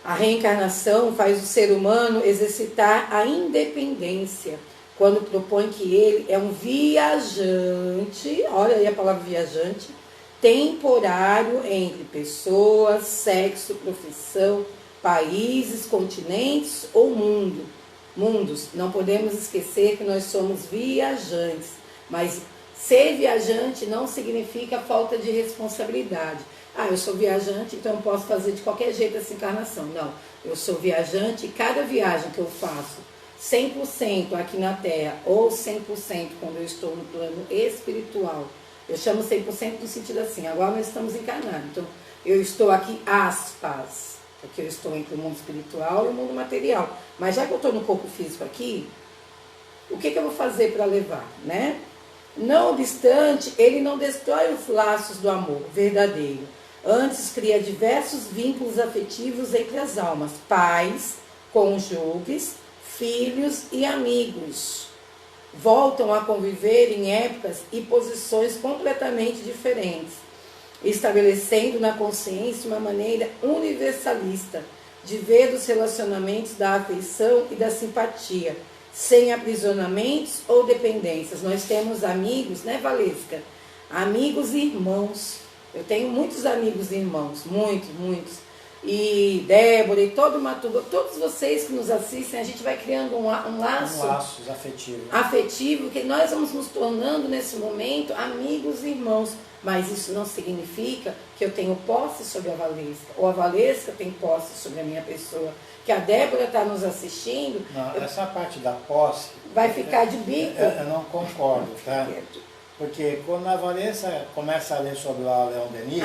A reencarnação faz o ser humano exercitar a independência, quando propõe que ele é um viajante, olha aí a palavra viajante, temporário entre pessoas, sexo, profissão, países, continentes ou mundos. Não podemos esquecer que nós somos viajantes, mas ser viajante não significa falta de responsabilidade. Eu sou viajante, então eu posso fazer de qualquer jeito essa encarnação. Não, eu sou viajante e cada viagem que eu faço, 100% aqui na Terra ou 100% quando eu estou no plano espiritual, eu chamo 100% no sentido assim, agora nós estamos encarnados, então eu estou aqui, aspas, porque eu estou entre o mundo espiritual e o mundo material. Mas já que eu estou no corpo físico aqui, o que eu vou fazer para levar, né? Não obstante, ele não destrói os laços do amor verdadeiro. Antes cria diversos vínculos afetivos entre as almas, pais, cônjuges, filhos e amigos. Voltam a conviver em épocas e posições completamente diferentes, estabelecendo na consciência uma maneira universalista de ver os relacionamentos da afeição e da simpatia, sem aprisionamentos ou dependências. Nós temos amigos, né, Valesca? Amigos e irmãos. Eu tenho muitos amigos e irmãos, muitos. E Débora e todos vocês que nos assistem, a gente vai criando um laço afetivo, que nós vamos nos tornando nesse momento amigos e irmãos. Mas isso não significa que eu tenho posse sobre a Valesca, ou a Valesca tem posse sobre a minha pessoa, que a Débora está nos assistindo. Não, essa parte da posse vai ficar de bico. Eu não concordo, tá? Porque quando a Valesca começa a ler sobre o Leon Denis,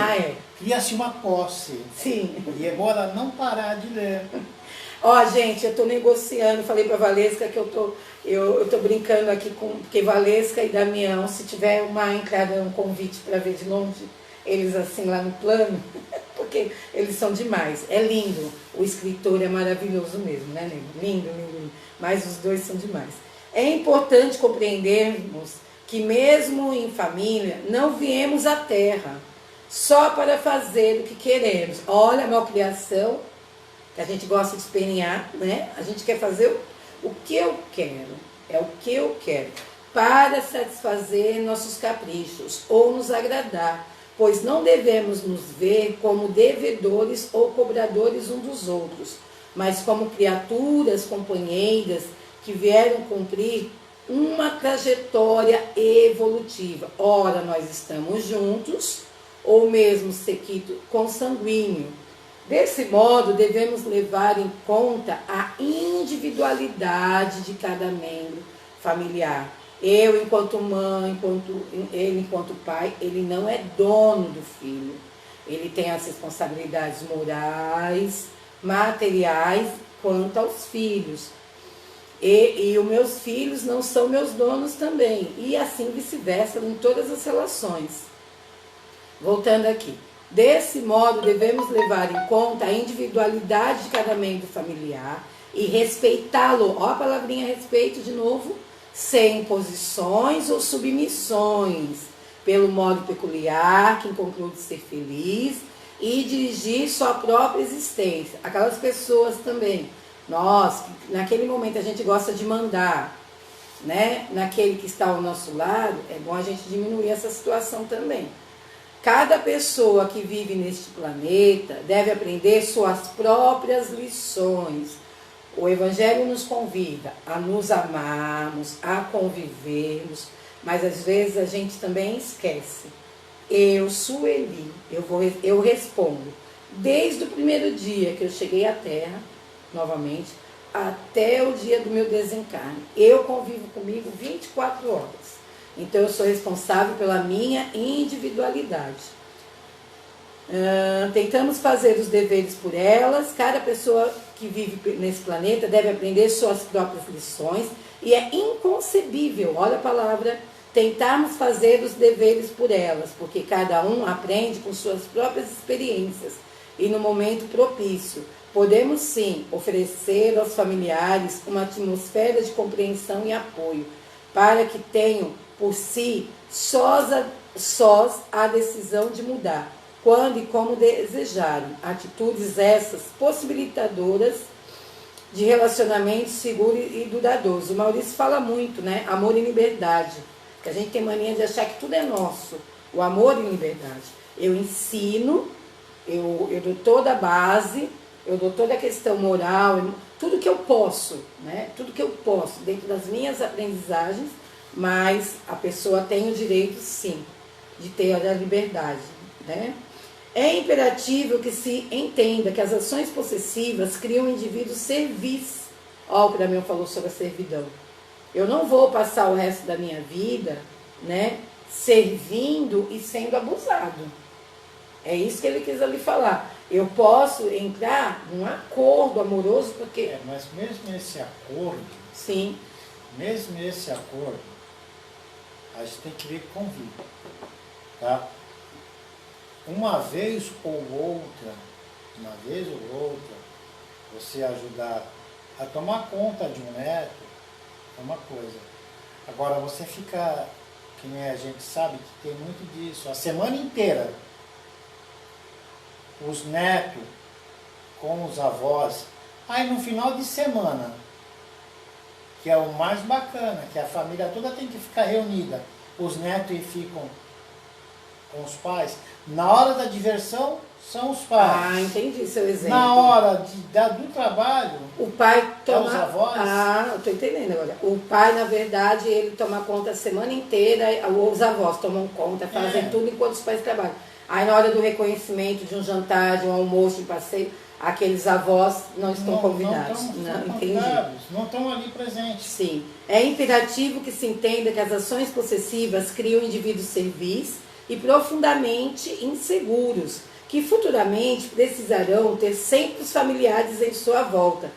cria-se uma posse. Sim. E é bom ela não parar de ler. Gente, eu estou negociando, falei para a Valesca que eu tô brincando aqui porque Valesca e Damião, se tiver uma entrada, um convite para ver de longe, eles assim lá no plano, porque eles são demais. É lindo, o escritor é maravilhoso mesmo, né, lindo. Mas os dois são demais. É importante compreendermos que mesmo em família, não viemos à Terra só para fazer o que queremos. Olha a malcriação, que a gente gosta de espernear, né? A gente quer fazer o que eu quero, é o que eu quero, para satisfazer nossos caprichos ou nos agradar, pois não devemos nos ver como devedores ou cobradores uns dos outros, mas como criaturas companheiras que vieram cumprir uma trajetória evolutiva. Ora, nós estamos juntos, ou mesmo sequito consanguíneo. Desse modo, devemos levar em conta a individualidade de cada membro familiar. Eu, enquanto mãe, ele, enquanto pai, ele não é dono do filho. Ele tem as responsabilidades morais, materiais, quanto aos filhos. E os meus filhos não são meus donos também. E assim vice-versa em todas as relações. Voltando aqui. Desse modo, devemos levar em conta a individualidade de cada membro familiar e respeitá-lo. Ó a palavrinha respeito de novo. Sem imposições ou submissões, pelo modo peculiar que conclui de ser feliz e dirigir sua própria existência. Aquelas pessoas também, nós, naquele momento a gente gosta de mandar, né? Naquele que está ao nosso lado, é bom a gente diminuir essa situação também. Cada pessoa que vive neste planeta deve aprender suas próprias lições. O Evangelho nos convida a nos amarmos, a convivermos, mas às vezes a gente também esquece. Eu, Sueli, eu respondo, desde o primeiro dia que eu cheguei à Terra, novamente, até o dia do meu desencarne. Eu convivo comigo 24 horas. Então eu sou responsável pela minha individualidade. Tentamos fazer os deveres por elas. Cada pessoa que vive nesse planeta deve aprender suas próprias lições. E é inconcebível, olha a palavra, tentarmos fazer os deveres por elas, porque cada um aprende com suas próprias experiências. E no momento propício, podemos sim oferecer aos familiares uma atmosfera de compreensão e apoio, para que tenham por si sós a decisão de mudar, quando e como desejarem. Atitudes essas possibilitadoras de relacionamentos seguros e duradouros. O Maurício fala muito, né? Amor e liberdade. Que a gente tem mania de achar que tudo é nosso. O amor e liberdade. Eu ensino, eu dou toda a base, eu dou toda a questão moral, tudo que eu posso, né? Tudo que eu posso, dentro das minhas aprendizagens, mas a pessoa tem o direito, sim, de ter a liberdade, né? É imperativo que se entenda que as ações possessivas criam um indivíduo serviço. Olha o que o Damião falou sobre a servidão. Eu não vou passar o resto da minha vida, né, servindo e sendo abusado. É isso que ele quis ali falar. Eu posso entrar num acordo amoroso, porque... mas mesmo esse acordo... Sim. Mesmo esse acordo, a gente tem que ver convívio, tá? Uma vez ou outra, você ajudar a tomar conta de um neto é uma coisa. Agora, você fica, que nem a gente sabe que tem muito disso, a semana inteira, os netos com os avós, aí no final de semana, que é o mais bacana, que a família toda tem que ficar reunida, os netos ficam com os pais. Na hora da diversão, são os pais. Ah, entendi seu exemplo. Na hora do trabalho, o pai toma... os avós. Ah, eu estou entendendo agora. O pai, na verdade, ele toma conta a semana inteira, os avós tomam conta, fazem tudo enquanto os pais trabalham. Aí na hora do reconhecimento de um jantar, de um almoço, de passeio, aqueles avós não estão convidados. Não estão ali presentes. Sim. É imperativo que se entenda que as ações possessivas criam indivíduos servis e profundamente inseguros, que futuramente precisarão ter sempre os familiares em sua volta,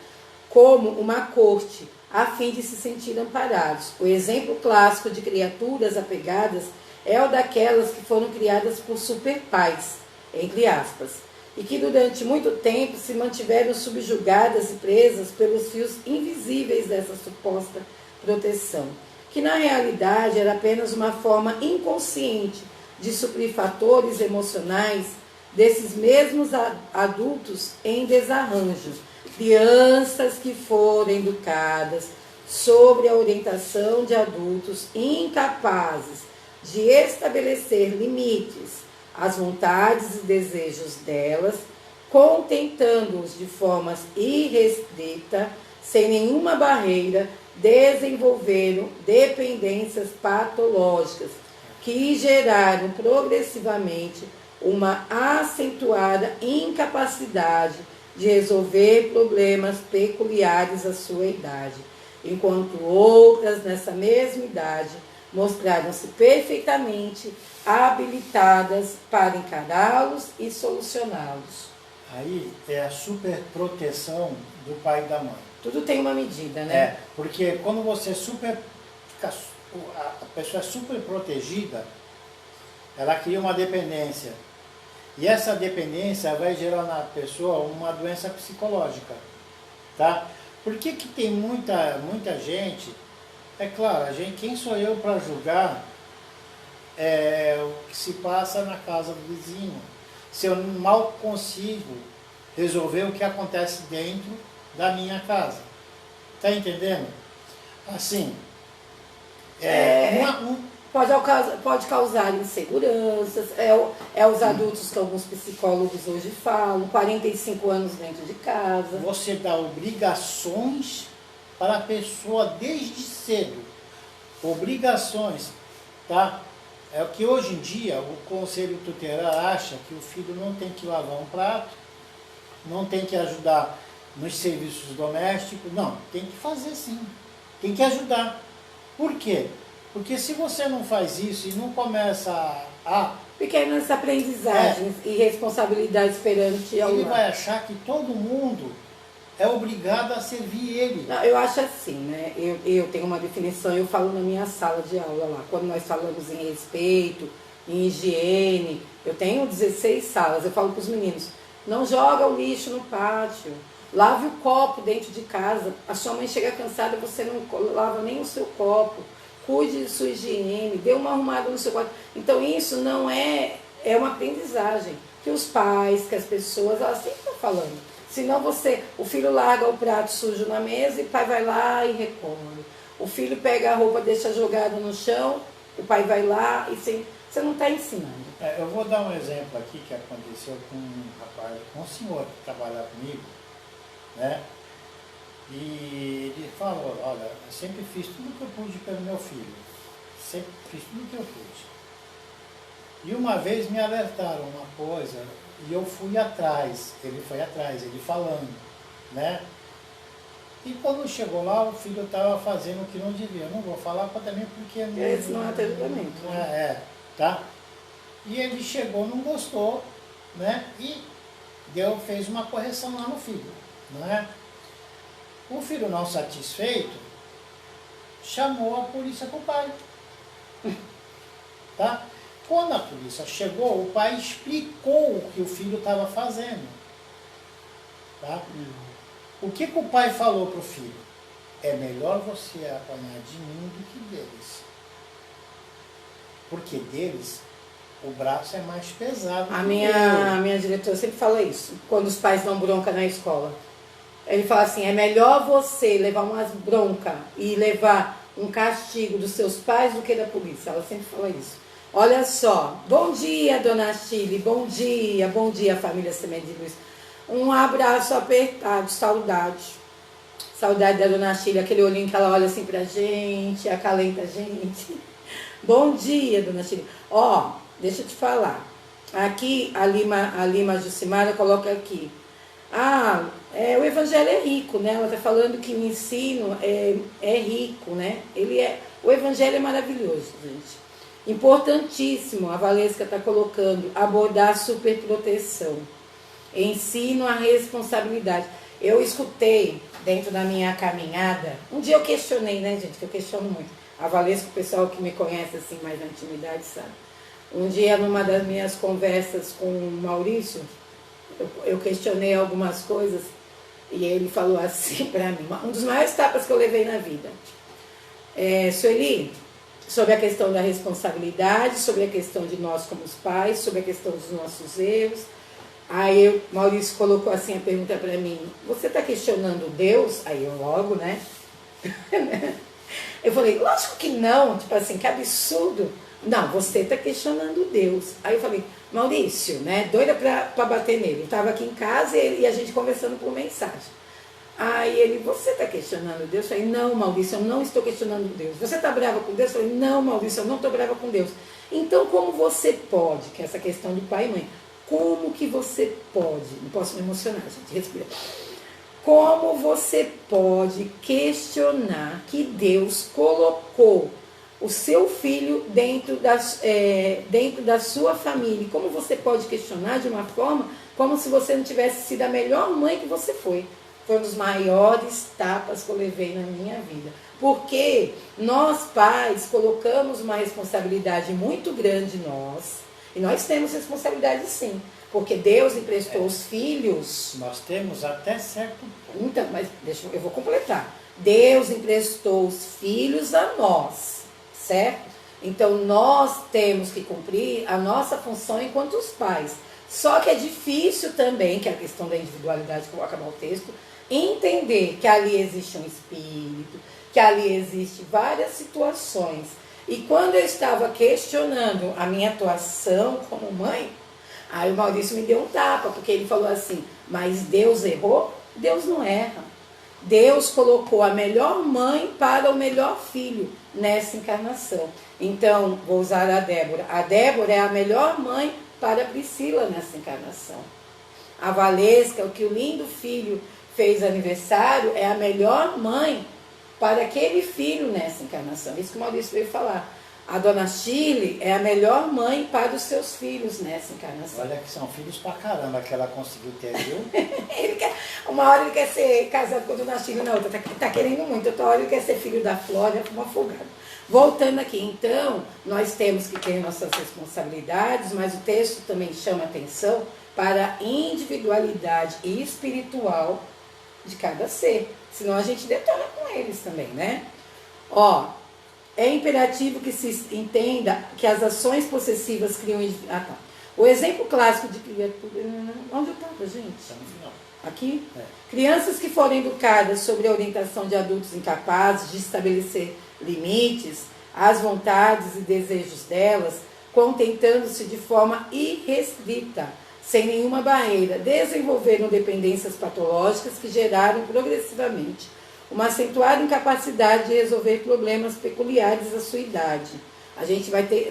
como uma corte, a fim de se sentir amparados. O exemplo clássico de criaturas apegadas é o daquelas que foram criadas por superpais, entre aspas, e que durante muito tempo se mantiveram subjugadas e presas pelos fios invisíveis dessa suposta proteção, que na realidade era apenas uma forma inconsciente de suprir fatores emocionais desses mesmos adultos em desarranjo, crianças que foram educadas sobre a orientação de adultos incapazes de estabelecer limites às vontades e desejos delas, contentando-os de forma irrestrita, sem nenhuma barreira, desenvolveram dependências patológicas que geraram progressivamente uma acentuada incapacidade de resolver problemas peculiares à sua idade, enquanto outras nessa mesma idade mostraram-se perfeitamente habilitadas para encará-los e solucioná-los. Aí é a superproteção do pai e da mãe. Tudo tem uma medida, né? É, porque quando você a pessoa é super protegida, ela cria uma dependência. E essa dependência vai gerar na pessoa uma doença psicológica, tá? Por que que tem muita gente, é claro, quem sou eu para julgar o que se passa na casa do vizinho, se eu mal consigo resolver o que acontece dentro da minha casa, tá entendendo? Assim, pode causar inseguranças, os adultos que alguns psicólogos hoje falam, 45 anos dentro de casa. Você dá obrigações para a pessoa desde cedo. Obrigações, tá? É o que hoje em dia o conselho tutelar acha que o filho não tem que lavar um prato, não tem que ajudar nos serviços domésticos, não, tem que fazer sim, tem que ajudar. Por quê? Porque se você não faz isso e não começa pequenas aprendizagens e responsabilidades perante ao ele lar, vai achar que todo mundo é obrigado a servir ele. Não, eu acho assim, né? Eu tenho uma definição, eu falo na minha sala de aula lá, quando nós falamos em respeito, em higiene, eu tenho 16 salas, eu falo para os meninos, não joga o lixo no pátio, lave o copo dentro de casa, a sua mãe chega cansada, você não lava nem o seu copo, cuide de sua higiene, dê uma arrumada no seu quarto. Então isso não é uma aprendizagem que os pais, que as pessoas, elas sempre estão falando. Senão o filho larga o prato sujo na mesa e o pai vai lá e recolhe. O filho pega a roupa, deixa jogada no chão, o pai vai lá e você não está ensinando. Eu vou dar um exemplo aqui que aconteceu com um rapaz, com um senhor que trabalha comigo, né? E ele falou, olha, eu sempre fiz tudo o que eu pude pelo meu filho. Sempre fiz tudo o que eu pude. E uma vez me alertaram uma coisa e eu fui atrás. Ele foi atrás, ele falando, né? E quando chegou lá, o filho estava fazendo o que não devia. Eu não vou falar também porque... Esse não é julgamento. Tá? E ele chegou, não gostou, né? E fez uma correção lá no filho, não é? O filho não satisfeito chamou a polícia para o pai. Tá? Quando a polícia chegou, o pai explicou o que o filho estava fazendo. Tá? O que o pai falou para o filho? É melhor você apanhar de mim do que deles. Porque deles, o braço é mais pesado. A minha diretora sempre fala isso, quando os pais dão bronca na escola. Ele fala assim, é melhor você levar umas bronca e levar um castigo dos seus pais do que da polícia. Ela sempre fala isso. Olha só, bom dia, dona Chile, bom dia, família Semente de Luz. Um abraço apertado, saudade. Saudade da dona Chile, aquele olhinho que ela olha assim pra gente, acalenta a gente. Bom dia, dona Chile. Ó, deixa eu te falar. Aqui, a Lima Jucimara coloca aqui. O evangelho é rico, né? Ela está falando que o ensino é rico, né? O evangelho é maravilhoso, gente. Importantíssimo, a Valesca está colocando, abordar a superproteção. Ensino a responsabilidade. Eu escutei dentro da minha caminhada, um dia eu questionei, né, gente? Que eu questiono muito. A Valesca, o pessoal que me conhece assim mais na intimidade, sabe? Um dia, numa das minhas conversas com o Maurício, eu questionei algumas coisas e ele falou assim para mim, um dos maiores tapas que eu levei na vida. Sueli, sobre a questão da responsabilidade, sobre a questão de nós como os pais, sobre a questão dos nossos erros. Aí o Maurício colocou assim a pergunta para mim, você está questionando Deus? Aí eu logo, né? Eu falei, lógico que não, tipo assim, que absurdo. Não, você está questionando Deus. Aí eu falei, Maurício, né, doida para bater nele. Eu estava aqui em casa e a gente conversando por mensagem. Aí ele, você está questionando Deus? Eu falei, não, Maurício, eu não estou questionando Deus. Você está brava com Deus? Eu falei, não, Maurício, eu não estou brava com Deus. Então, como você pode, que é essa questão de pai e mãe, como que você pode, não posso me emocionar, gente, respira. Como você pode questionar que Deus colocou o seu filho dentro da sua família? Como você pode questionar de uma forma como se você não tivesse sido a melhor mãe que você foi? Foi um dos maiores tapas que eu levei na minha vida. Porque nós pais colocamos uma responsabilidade muito grande em nós. E nós temos responsabilidade sim. Porque Deus emprestou os filhos. Nós temos até certo ponto. Então, mas eu vou completar. Deus emprestou os filhos a nós, certo? Então nós temos que cumprir a nossa função enquanto os pais. Só que é difícil também, que é a questão da individualidade, que eu vou acabar o texto, entender que ali existe um espírito, que ali existem várias situações. E quando eu estava questionando a minha atuação como mãe, aí o Maurício me deu um tapa, porque ele falou assim, mas Deus errou? Deus não erra. Deus colocou a melhor mãe para o melhor filho nessa encarnação. Então, vou usar a Débora. A Débora é a melhor mãe para a Priscila nessa encarnação. A Valesca, o que o lindo filho fez aniversário, é a melhor mãe para aquele filho nessa encarnação. Isso que o Maurício veio falar. A dona Chile é a melhor mãe para os seus filhos nessa encarnação. Olha que são filhos pra caramba que ela conseguiu ter, viu? Uma hora ele quer ser casado com a dona Chile, na outra tá querendo muito. Outra hora ele quer ser filho da Flora, como afogado. Voltando aqui, então, nós temos que ter nossas responsabilidades, mas o texto também chama atenção para a individualidade espiritual de cada ser. Senão a gente detona com eles também, né? Ó, é imperativo que se entenda que as ações possessivas criam... Ah, tá. O exemplo clássico de criatura... Onde eu estava, gente? Aqui? É. Crianças que forem educadas sobre a orientação de adultos incapazes de estabelecer limites às vontades e desejos delas, contentando-se de forma irrestrita, sem nenhuma barreira, desenvolveram dependências patológicas que geraram progressivamente uma acentuada incapacidade de resolver problemas peculiares à sua idade.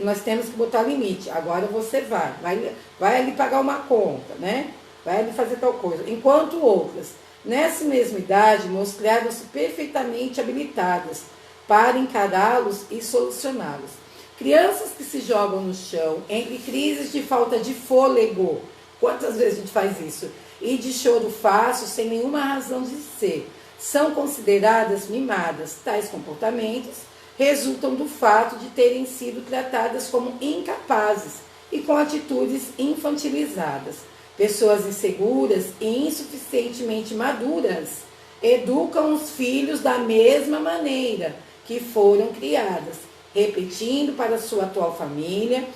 Nós temos que botar limite. Agora você vai ali pagar uma conta, né? Vai ali fazer tal coisa. Enquanto outras, nessa mesma idade, mostraram-se perfeitamente habilitadas para encará-los e solucioná-los. Crianças que se jogam no chão entre crises de falta de fôlego, quantas vezes a gente faz isso? E de choro fácil, sem nenhuma razão de ser, são consideradas mimadas. Tais comportamentos resultam do fato de terem sido tratadas como incapazes e com atitudes infantilizadas. Pessoas inseguras e insuficientemente maduras educam os filhos da mesma maneira que foram criadas, repetindo para sua atual família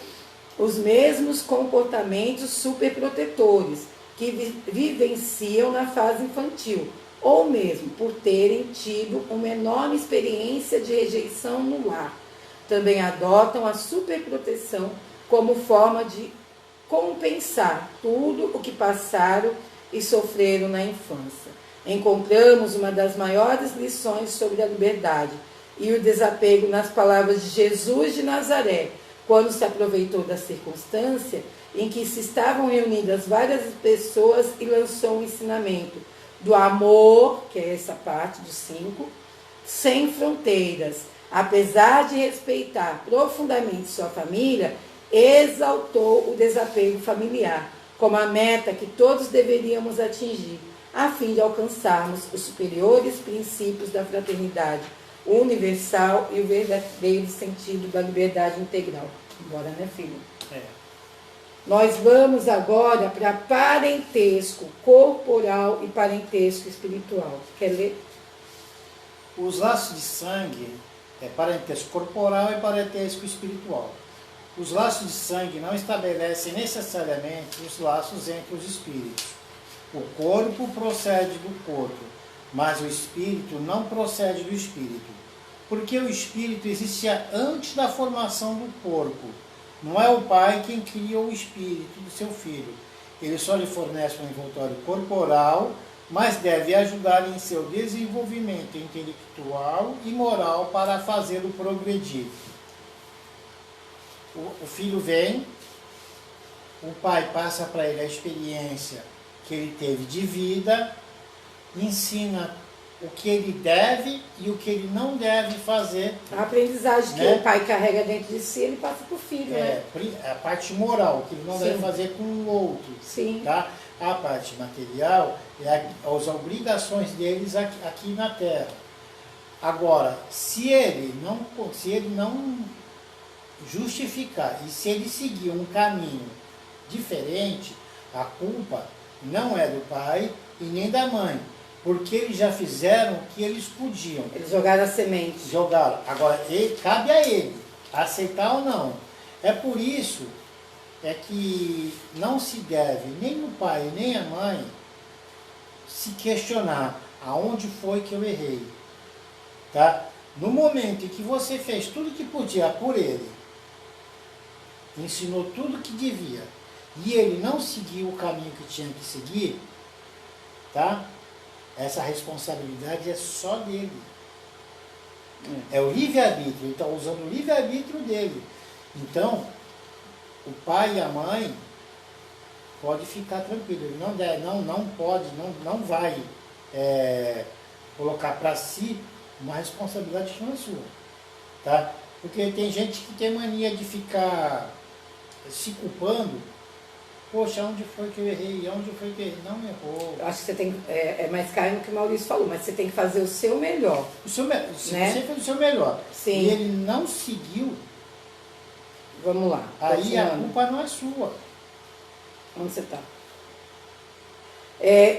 os mesmos comportamentos superprotetores que vivenciam na fase infantil, ou mesmo por terem tido uma enorme experiência de rejeição no lar. Também adotam a superproteção como forma de compensar tudo o que passaram e sofreram na infância. Encontramos uma das maiores lições sobre a liberdade e o desapego nas palavras de Jesus de Nazaré, quando se aproveitou da circunstância em que se estavam reunidas várias pessoas e lançou um ensinamento do amor, que é essa parte dos 5, sem fronteiras. Apesar de respeitar profundamente sua família, exaltou o desapego familiar como a meta que todos deveríamos atingir, a fim de alcançarmos os superiores princípios da fraternidade universal e o verdadeiro sentido da liberdade integral. Bora, né, filho? É. Nós vamos agora para parentesco corporal e parentesco espiritual. Quer ler? Os laços de sangue é parentesco corporal e parentesco espiritual. Os laços de sangue não estabelecem necessariamente os laços entre os espíritos. O corpo procede do corpo, mas o espírito não procede do espírito, porque o espírito existia antes da formação do corpo. Não é o pai quem cria o espírito do seu filho. Ele só lhe fornece um envoltório corporal mas deve ajudar em seu desenvolvimento intelectual e moral para fazê-lo progredir. O filho vem, o pai passa para ele a experiência que ele teve de vida, ensina o que ele deve e o que ele não deve fazer. A aprendizagem que o pai carrega dentro de si, ele passa para o filho, né? A parte moral, que ele não deve fazer com o outro. Sim. Tá? A parte material é as obrigações deles aqui na Terra. Agora, se ele não justificar e se ele seguir um caminho diferente, a culpa não é do pai e nem da mãe, porque eles já fizeram o que eles podiam. Eles jogaram a semente. Jogaram. Agora, cabe a ele aceitar ou não. É por isso que não se deve, nem o pai nem a mãe, se questionar aonde foi que eu errei. Tá? No momento em que você fez tudo que podia por ele, ensinou tudo que devia, e ele não seguiu o caminho que tinha que seguir, tá? Essa responsabilidade é só dele. É o livre-arbítrio, ele está usando o livre-arbítrio dele. Então, o pai e a mãe pode ficar tranquilo, ele não vai colocar para si uma responsabilidade que não é sua. Tá? Porque tem gente que tem mania de ficar se culpando. Poxa, onde foi que eu errei? Onde foi que eu errei? Não errou. Eu acho que você tem. É mais caro do que o Maurício falou, mas você tem que fazer o seu melhor. Se né? você fez o seu melhor. Sim. E ele não seguiu. Vamos lá. Aí a culpa não é sua. Onde você está?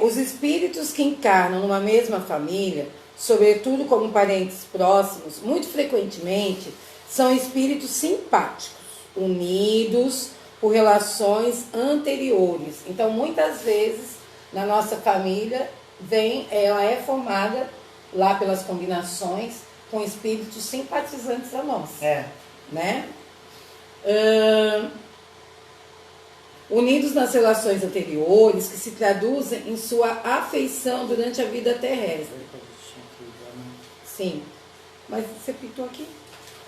Os espíritos que encarnam numa mesma família, sobretudo como parentes próximos, muito frequentemente são espíritos simpáticos, unidos por relações anteriores. Então, muitas vezes, na nossa família, ela é formada lá pelas combinações com espíritos simpatizantes a nós. Né? Unidos nas relações anteriores, que se traduzem em sua afeição durante a vida terrestre. Sim. Mas você pintou aqui?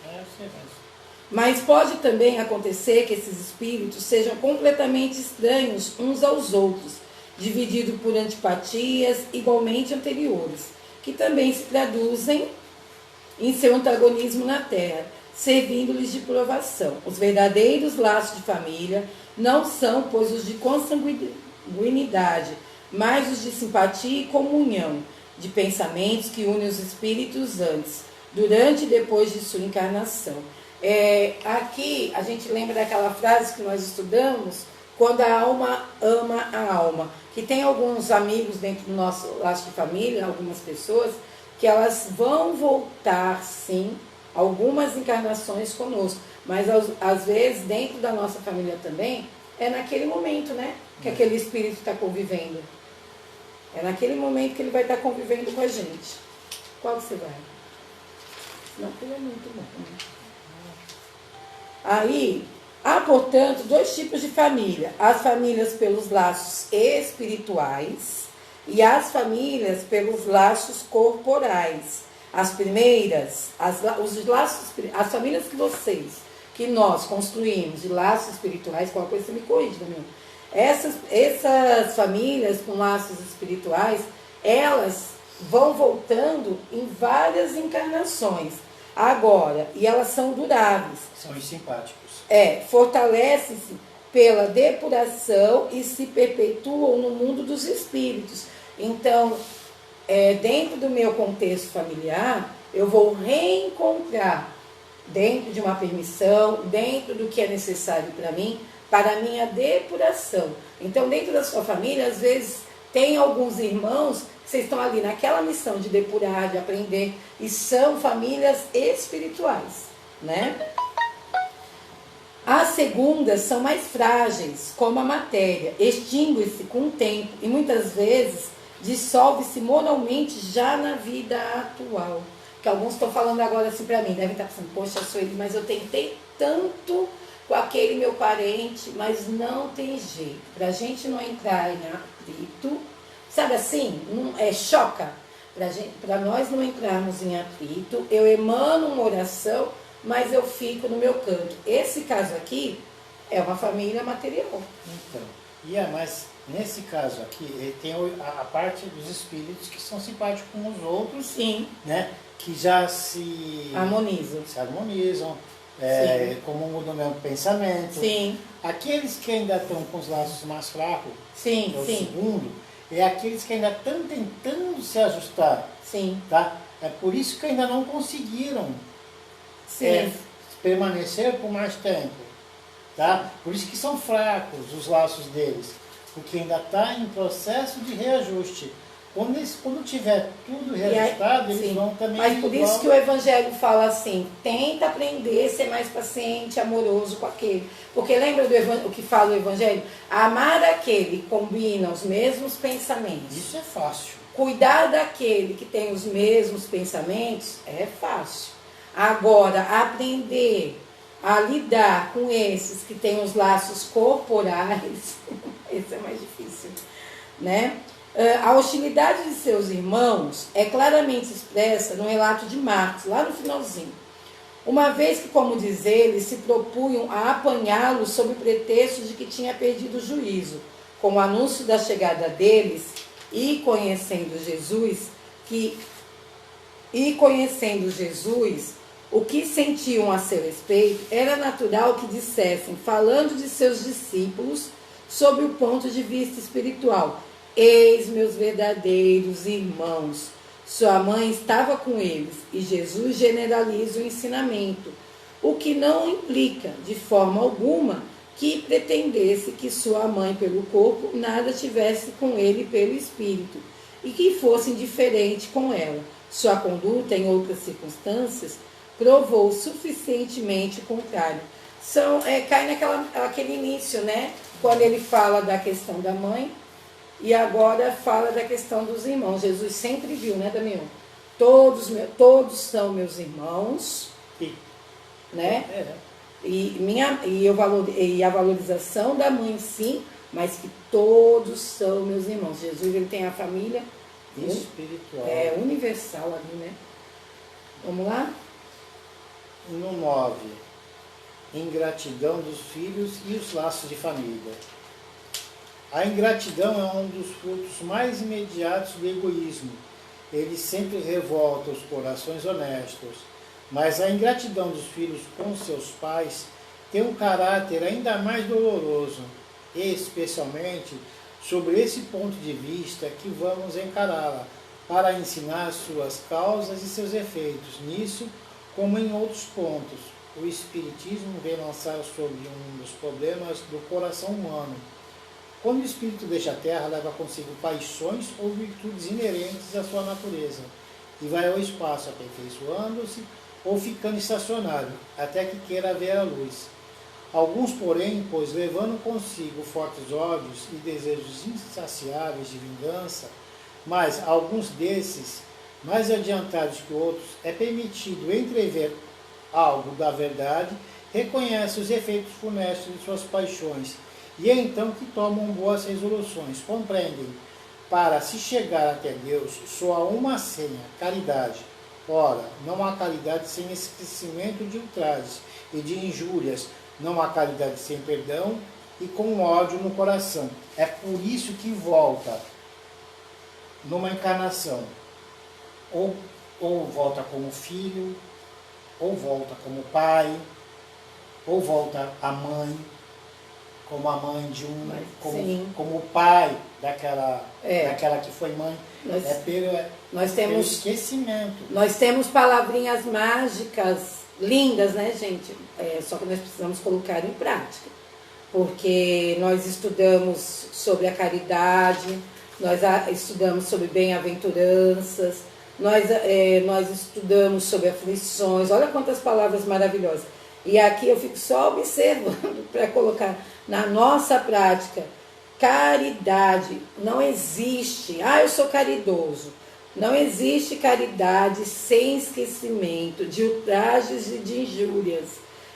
Eu sei mesmo. Mas pode também acontecer que esses espíritos sejam completamente estranhos uns aos outros, divididos por antipatias igualmente anteriores, que também se traduzem em seu antagonismo na Terra, servindo-lhes de provação. Os verdadeiros laços de família não são, pois, os de consanguinidade, mas os de simpatia e comunhão, de pensamentos que unem os espíritos antes, durante e depois de sua encarnação. Aqui a gente lembra daquela frase que nós estudamos, quando a alma ama a alma, que tem alguns amigos dentro do nosso laço de família, algumas pessoas, que elas vão voltar sim, algumas encarnações conosco, mas às vezes dentro da nossa família também, é naquele momento, né, que aquele espírito está convivendo. É naquele momento que ele vai estar convivendo com a gente. Qual que você vai? Não, ele é muito bom. Aí, há, portanto, dois tipos de família. As famílias pelos laços espirituais e as famílias pelos laços corporais. As primeiras, as famílias que nós construímos de laços espirituais, qualquer coisa você me corrige, Daniel. Essas famílias com laços espirituais, elas vão voltando em várias encarnações. Agora, e elas são duráveis. São os simpáticos. Fortalecem-se pela depuração e se perpetuam no mundo dos espíritos. Então, dentro do meu contexto familiar, eu vou reencontrar, dentro de uma permissão, dentro do que é necessário para mim, para a minha depuração. Então, dentro da sua família, às vezes, tem alguns irmãos que vocês estão ali naquela missão de depurar, de aprender, e são famílias espirituais, né? As segundas são mais frágeis, como a matéria, extingue-se com o tempo e muitas vezes dissolve-se moralmente já na vida atual. Que alguns estão falando agora assim para mim, devem estar pensando, poxa, Sueli, mas eu tentei tanto com aquele meu parente, mas não tem jeito. Para a gente não entrar em atrito, sabe assim, choca. Para nós não entrarmos em atrito, eu emano uma oração, mas eu fico no meu canto. Esse caso aqui é uma família material. Então, mas nesse caso aqui, tem a parte dos espíritos que são simpáticos com os outros, sim, né? Que já se harmonizam, comungam do mesmo pensamento. Sim. Aqueles que ainda estão com os laços mais fracos, sim, é o sim. segundo, é aqueles que ainda estão tentando se ajustar. Sim. Tá? É por isso que ainda não conseguiram permanecer por mais tempo. Tá? Por isso que são fracos os laços deles, porque ainda está em processo de reajuste. Quando tiver tudo reajustado, eles vão também... Mas por isso que o Evangelho fala assim, tenta aprender a ser mais paciente, amoroso com aquele. Porque lembra o que fala o Evangelho? Amar aquele que combina os mesmos pensamentos. Isso é fácil. Cuidar daquele que tem os mesmos pensamentos é fácil. Agora, aprender a lidar com esses que têm os laços corporais, esse é mais difícil, né? A hostilidade de seus irmãos é claramente expressa no relato de Marcos, lá no finalzinho. Uma vez que, como diz ele, se propunham a apanhá-lo sob pretexto de que tinha perdido o juízo, com o anúncio da chegada deles e conhecendo Jesus, o que sentiam a seu respeito, era natural que dissessem, falando de seus discípulos, sob o ponto de vista espiritual: eis meus verdadeiros irmãos. Sua mãe estava com eles e Jesus generaliza o ensinamento, o que não implica, de forma alguma, que pretendesse que sua mãe pelo corpo nada tivesse com ele pelo espírito e que fosse indiferente com ela. Sua conduta, em outras circunstâncias, provou suficientemente o contrário. Cai naquele início, né? Quando ele fala da questão da mãe, e agora fala da questão dos irmãos. Jesus sempre viu, né, Damião? Todos são meus irmãos, né? E a valorização da mãe, sim, mas que todos são meus irmãos. Jesus, ele tem a família espiritual. Universal ali, né? Vamos lá? No 9, ingratidão dos filhos e os laços de família. A ingratidão é um dos frutos mais imediatos do egoísmo. Ele sempre revolta os corações honestos. Mas a ingratidão dos filhos com seus pais tem um caráter ainda mais doloroso. E, especialmente, sobre esse ponto de vista que vamos encará-la, para ensinar suas causas e seus efeitos. Nisso, como em outros pontos, o Espiritismo vem lançar sobre um dos problemas do coração humano. Quando o espírito deixa a terra, leva consigo paixões ou virtudes inerentes à sua natureza, e vai ao espaço aperfeiçoando-se ou ficando estacionário, até que queira ver a luz. Alguns, porém, pois levando consigo fortes ódios e desejos insaciáveis de vingança, mas alguns desses, mais adiantados que outros, é permitido entrever algo da verdade, reconhece os efeitos funestos de suas paixões, e é então que tomam boas resoluções, compreendem. Para se chegar até Deus, só há uma senha: caridade. Ora, não há caridade sem esquecimento de ultrajes e de injúrias, não há caridade sem perdão e com ódio no coração. É por isso que volta numa encarnação, ou volta como filho, ou volta como pai, ou volta a mãe, como a mãe de como o pai daquela que foi mãe. Nós temos pelo esquecimento. Nós temos palavrinhas mágicas lindas, né, gente? Só que nós precisamos colocar em prática. Porque nós estudamos sobre a caridade, nós estudamos sobre bem-aventuranças, nós estudamos sobre aflições. Olha quantas palavras maravilhosas. E aqui eu fico só observando para colocar na nossa prática. Caridade não existe. Eu sou caridoso. Não existe caridade sem esquecimento de ultrajes e de injúrias.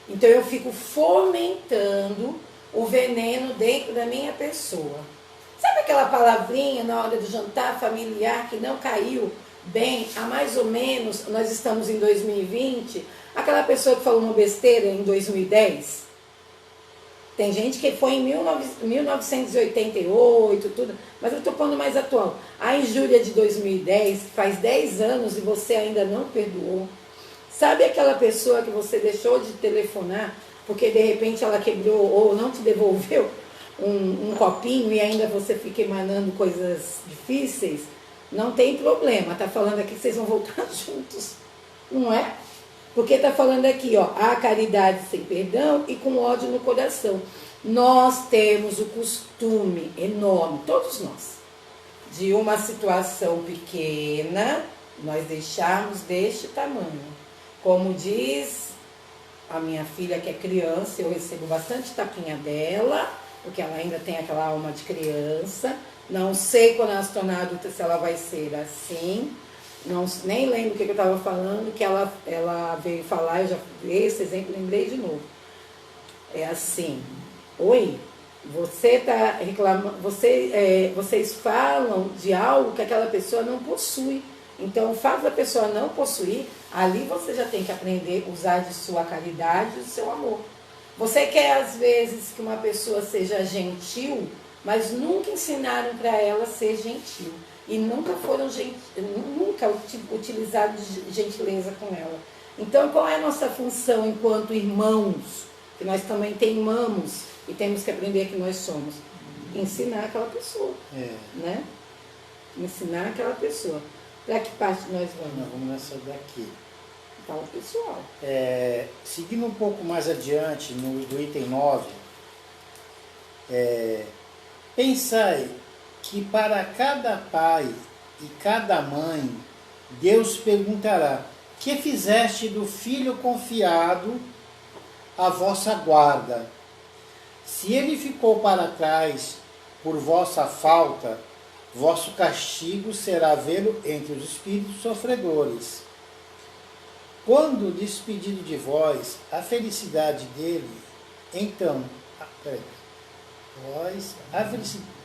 Então eu fico fomentando o veneno dentro da minha pessoa. Sabe aquela palavrinha na hora do jantar familiar que não caiu bem? Há mais ou menos, nós estamos em 2020, aquela pessoa que falou uma besteira em 2010. Tem gente que foi em 1988, tudo, mas eu estou pondo mais atual. A injúria de 2010, que faz 10 anos e você ainda não perdoou. Sabe aquela pessoa que você deixou de telefonar porque de repente ela quebrou ou não te devolveu um copinho e ainda você fica emanando coisas difíceis? Não tem problema, tá falando aqui que vocês vão voltar juntos, não é? Porque está falando aqui, ó, há caridade sem perdão e com ódio no coração. Nós temos o costume enorme, todos nós, de uma situação pequena, nós deixarmos deste tamanho. Como diz a minha filha que é criança, eu recebo bastante tapinha dela, porque ela ainda tem aquela alma de criança. Não sei quando ela se tornar adulta se ela vai ser assim. Não, nem lembro o que eu estava falando, que ela veio falar, eu já dei esse exemplo, lembrei de novo. É assim, oi, você está reclamando, vocês falam de algo que aquela pessoa não possui. Então, o fato da pessoa não possuir, ali você já tem que aprender a usar de sua caridade e do seu amor. Você quer, às vezes, que uma pessoa seja gentil, mas nunca ensinaram para ela ser gentil. E nunca utilizaram gentileza com ela. Então, qual é a nossa função enquanto irmãos? Que nós também teimamos e temos que aprender que nós somos. Ensinar aquela pessoa. Né? Ensinar aquela pessoa. Para que parte nós vamos? Nós vamos nessa daqui. Fala pessoal. Seguindo um pouco mais adiante, do item 9, pensai que para cada pai e cada mãe, Deus perguntará: que fizeste do filho confiado à vossa guarda? Se ele ficou para trás por vossa falta, vosso castigo será vê-lo entre os espíritos sofredores. Quando despedido de vós, a felicidade dele, então... a felicidade...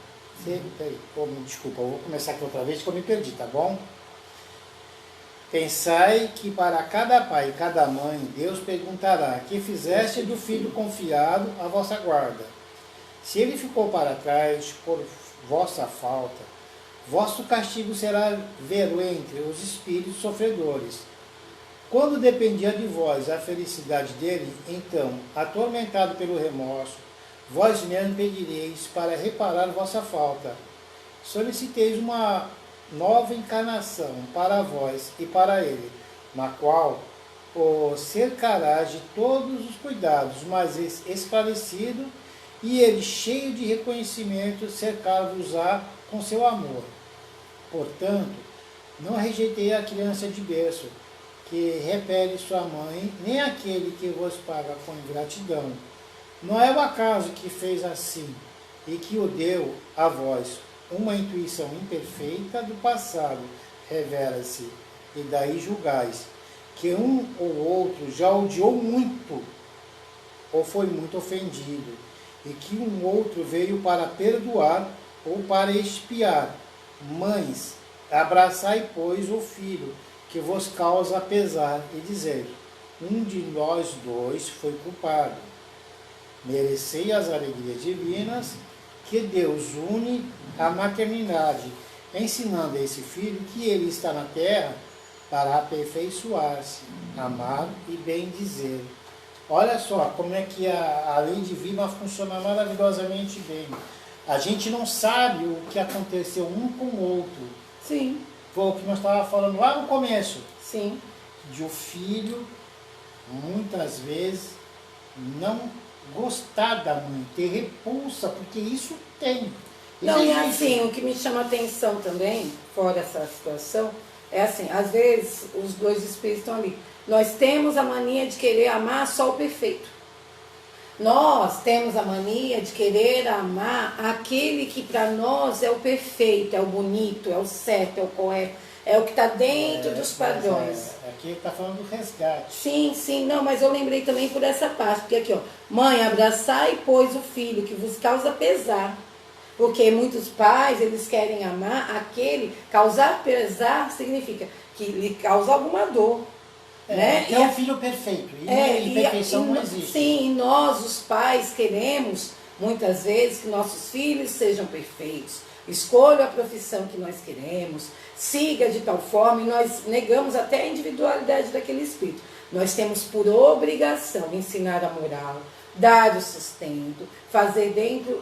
Desculpa, eu vou começar aqui outra vez que eu me perdi, tá bom? Pensai que para cada pai e cada mãe, Deus perguntará: que fizeste do filho confiado à vossa guarda? Se ele ficou para trás por vossa falta, vosso castigo será vê-lo entre os espíritos sofredores. Quando dependia de vós a felicidade dele, então, atormentado pelo remorso, vós mesmo pedireis para reparar vossa falta. Soliciteis uma nova encarnação para vós e para ele, na qual o cercará de todos os cuidados, mas esclarecido, e ele, cheio de reconhecimento, cercar-vos-á com seu amor. Portanto, não rejeitei a criança de berço, que repele sua mãe, nem aquele que vos paga com ingratidão. Não é o acaso que fez assim, e que o deu a vós. Uma intuição imperfeita do passado revela-se, e daí julgais que um ou outro já odiou muito, ou foi muito ofendido, e que um outro veio para perdoar ou para expiar. Mães, abraçai, pois, o filho que vos causa pesar, e dizer: um de nós dois foi culpado. Merecei as alegrias divinas que Deus une à maternidade, ensinando a esse filho que ele está na terra para aperfeiçoar-se, amar e bem dizer. Olha só como é que a lei divina funciona maravilhosamente bem. A gente não sabe o que aconteceu um com o outro. Sim. Foi o que nós estávamos falando lá no começo. Sim. De o filho, muitas vezes, não gostar da mãe, ter repulsa, porque isso tem. Não, e assim, o que me chama a atenção também, fora essa situação, é assim, às vezes os dois espíritos estão ali. Nós temos a mania de querer amar só o perfeito. Nós temos a mania de querer amar aquele que para nós é o perfeito, é o bonito, é o certo, é o correto, é o que está dentro dos padrões. Aqui está falando do resgate. Sim, sim, não, mas eu lembrei também por essa parte, porque aqui, ó, mãe, abraçai, pois, o filho que vos causa pesar. Porque muitos pais, eles querem amar aquele, causar pesar significa que lhe causa alguma dor. Né? É um filho perfeito, e perfeição não existe. Sim, e nós, os pais, queremos muitas vezes que nossos filhos sejam perfeitos. Escolha a profissão que nós queremos, siga de tal forma, e nós negamos até a individualidade daquele espírito. Nós temos por obrigação ensinar a moral, dar o sustento, fazer dentro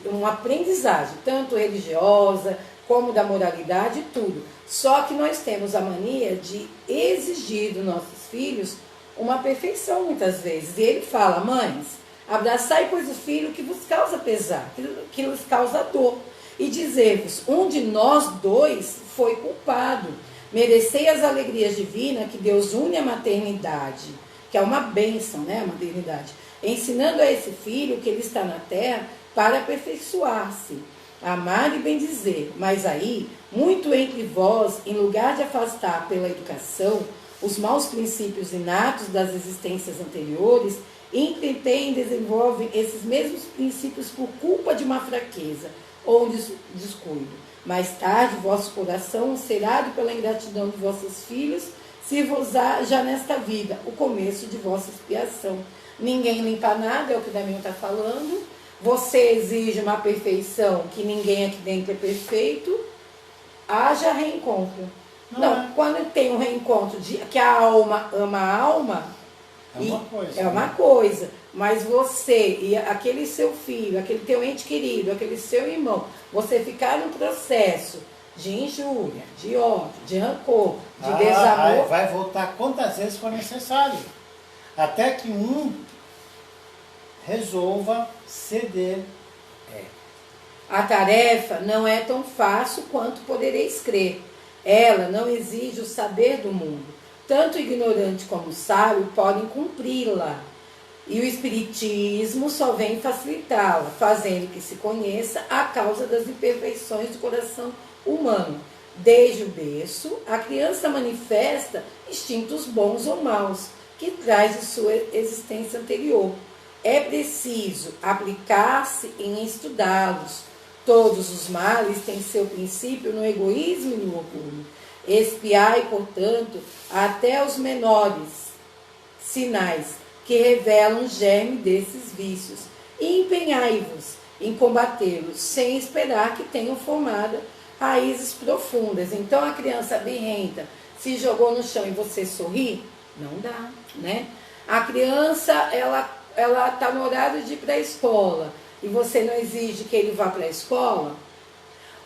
uma aprendizagem, tanto religiosa como da moralidade, tudo. Só que nós temos a mania de exigir dos nossos filhos uma perfeição muitas vezes. E ele fala: mães, abraçai, pois, o filho que vos causa pesar, que vos causa dor. E dizer-vos, um de nós dois foi culpado. Merecei as alegrias divinas que Deus une à maternidade, que é uma bênção, né, a maternidade, ensinando a esse filho que ele está na terra para aperfeiçoar-se, amar e bendizer. Mas aí, muito entre vós, em lugar de afastar pela educação os maus princípios inatos das existências anteriores, entretem e desenvolvem esses mesmos princípios por culpa de uma fraqueza ou descuido. Mais tarde, vosso coração, cerrado pela ingratidão de vossos filhos, sirva já nesta vida o começo de vossa expiação. Ninguém limpa nada, é o que o Damião está falando. Você exige uma perfeição que ninguém aqui dentro é perfeito. Haja reencontro. Não, quando tem um reencontro de que a alma ama a alma, é uma coisa. Mas você e aquele seu filho, aquele teu ente querido, aquele seu irmão, você ficar num processo de injúria, de ódio, de rancor, de desamor. Vai voltar quantas vezes for necessário. Até que um resolva ceder. A tarefa não é tão fácil quanto podereis crer. Ela não exige o saber do mundo. Tanto o ignorante como o sábio podem cumpri-la. E o Espiritismo só vem facilitá-la, fazendo que se conheça a causa das imperfeições do coração humano. Desde o berço, a criança manifesta instintos bons ou maus, que traz de sua existência anterior. É preciso aplicar-se em estudá-los. Todos os males têm seu princípio no egoísmo e no orgulho. Espiai, portanto, até os menores sinais que revelam o germe desses vícios, e empenhai-vos em combatê-los, sem esperar que tenham formado raízes profundas. Então a criança birrenta se jogou no chão e você sorri? Não dá, né? A criança, ela está no horário de ir para a escola, e você não exige que ele vá para a escola.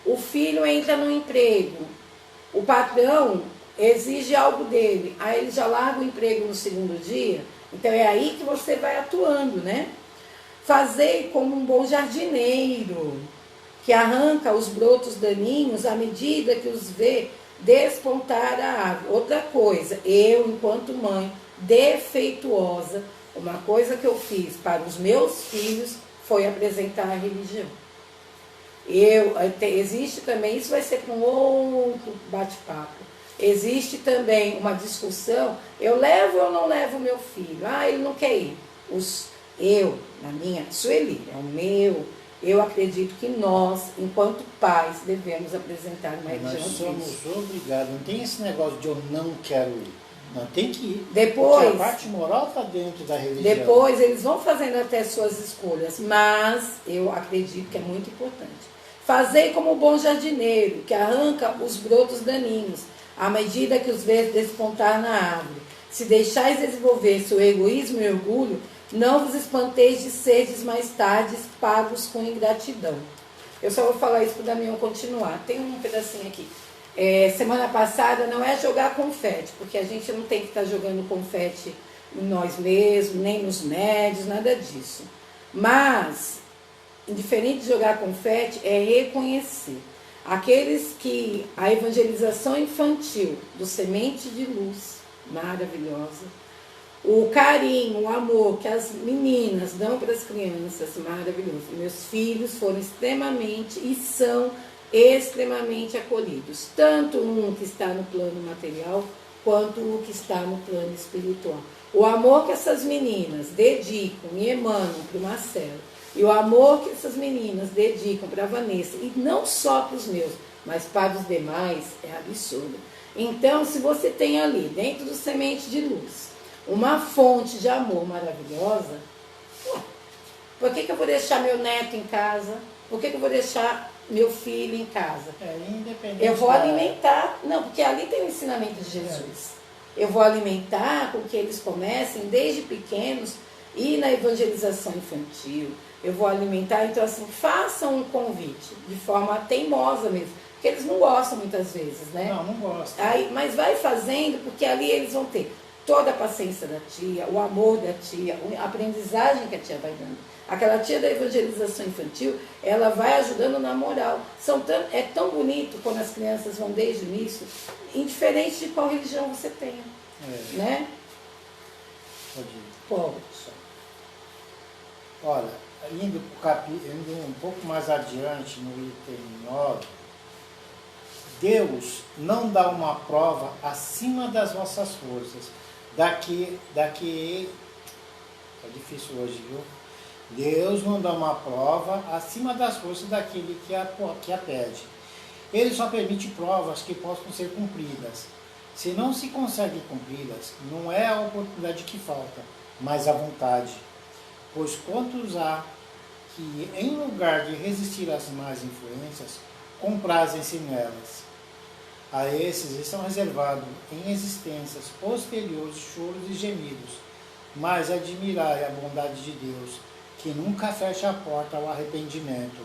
O filho entra no emprego, o patrão exige algo dele, aí ele já larga o emprego no segundo dia. Então é aí que você vai atuando, né? Fazei como um bom jardineiro, que arranca os brotos daninhos à medida que os vê despontar a árvore. Outra coisa, eu, enquanto mãe defeituosa, uma coisa que eu fiz para os meus filhos foi apresentar a religião. Existe também, isso vai ser com outro bate-papo. Existe também uma discussão, eu levo ou não levo meu filho? Ele não quer ir. Na minha, Sueli, é o meu, eu acredito que nós, enquanto pais, devemos apresentar uma religião. Nós somos obrigados, não tem esse negócio de eu não quero ir. Não, tem que ir. Depois, porque a parte moral está dentro da religião. Depois eles vão fazendo até suas escolhas, mas eu acredito que é muito importante. Fazei como o bom jardineiro, que arranca os brotos daninhos, à medida que os vês despontar na árvore. Se deixais desenvolver seu egoísmo e orgulho, não vos espanteis de seres mais tarde pagos com ingratidão. Eu só vou falar isso para o Damião continuar. Tem um pedacinho aqui. Semana passada não é jogar confete, porque a gente não tem que estar jogando confete em nós mesmos, nem nos médios, nada disso. Mas, indiferente de jogar confete, é reconhecer aqueles que a evangelização infantil do Semente de Luz, maravilhosa, o carinho, o amor que as meninas dão para as crianças, maravilhoso. Meus filhos foram extremamente e são extremamente acolhidos, tanto um que está no plano material quanto o que está no plano espiritual. O amor que essas meninas dedicam e emanam para o Marcelo, e o amor que essas meninas dedicam para a Vanessa, e não só para os meus, mas para os demais, é absurdo. Então, se você tem ali, dentro do Semente de Luz, uma fonte de amor maravilhosa, por que eu vou deixar meu neto em casa? Por que eu vou deixar meu filho em casa? Independente. Eu vou alimentar, não, porque ali tem o ensinamento de Jesus. Eu vou alimentar com que eles comecem desde pequenos e na evangelização infantil. Eu vou alimentar, então assim, façam um convite de forma teimosa mesmo. Porque eles não gostam muitas vezes, né? Não gostam. Mas vai fazendo, porque ali eles vão ter toda a paciência da tia, o amor da tia, a aprendizagem que a tia vai dando. Aquela tia da evangelização infantil, ela vai ajudando na moral. É tão bonito quando as crianças vão desde o início, indiferente de qual religião você tenha. Né? Pode ir. Pode. Olha, indo um pouco mais adiante, no item 9, Deus não dá uma prova acima das vossas forças. Daqui é difícil hoje, viu? Deus não dá uma prova acima das forças daquele que a pede. Ele só permite provas que possam ser cumpridas. Se não se consegue cumpri-las, não é a oportunidade que falta, mas a vontade. Pois quantos há que, em lugar de resistir às más influências, comprazem-se nelas? A esses estão reservados em existências posteriores choros e gemidos, mas admirai a bondade de Deus, que nunca fecha a porta ao arrependimento.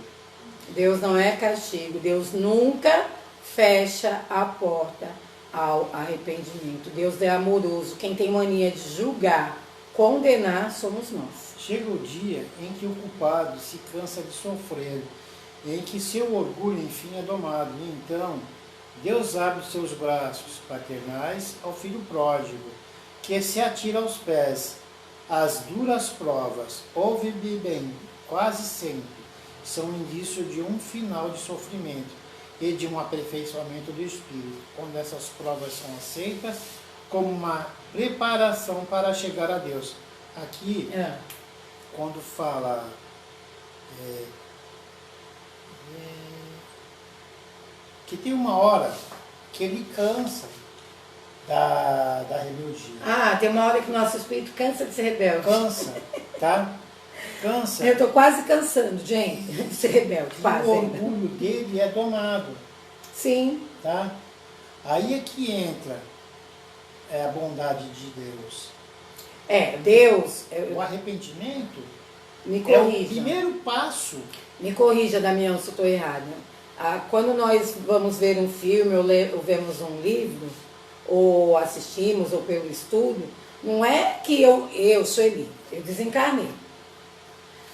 Deus não é castigo, Deus nunca fecha a porta ao arrependimento. Deus é amoroso. Quem tem mania de julgar, condenar, somos nós. Chega o dia em que o culpado se cansa de sofrer, em que seu orgulho, enfim, é domado. E então, Deus abre seus braços paternais ao filho pródigo, que se atira aos pés. As duras provas, ouve-me bem, quase sempre, são indício de um final de sofrimento e de um aperfeiçoamento do espírito, quando essas provas são aceitas como uma preparação para chegar a Deus. Aqui, quando fala que tem uma hora que ele cansa da rebeldia. Tem uma hora que o nosso espírito cansa de ser rebelde. Cansa, tá? Cansa. Eu estou quase cansando, gente, de ser rebelde. O orgulho dele é domado. Sim. Tá? Aí é que entra a bondade de Deus. Deus... O arrependimento me corrija. É o primeiro passo. Me corrija, Damião, se eu estou errada. Quando nós vamos ver um filme ou vemos um livro, ou assistimos, ou pelo estudo, não é que eu sou Eli, eu desencarnei.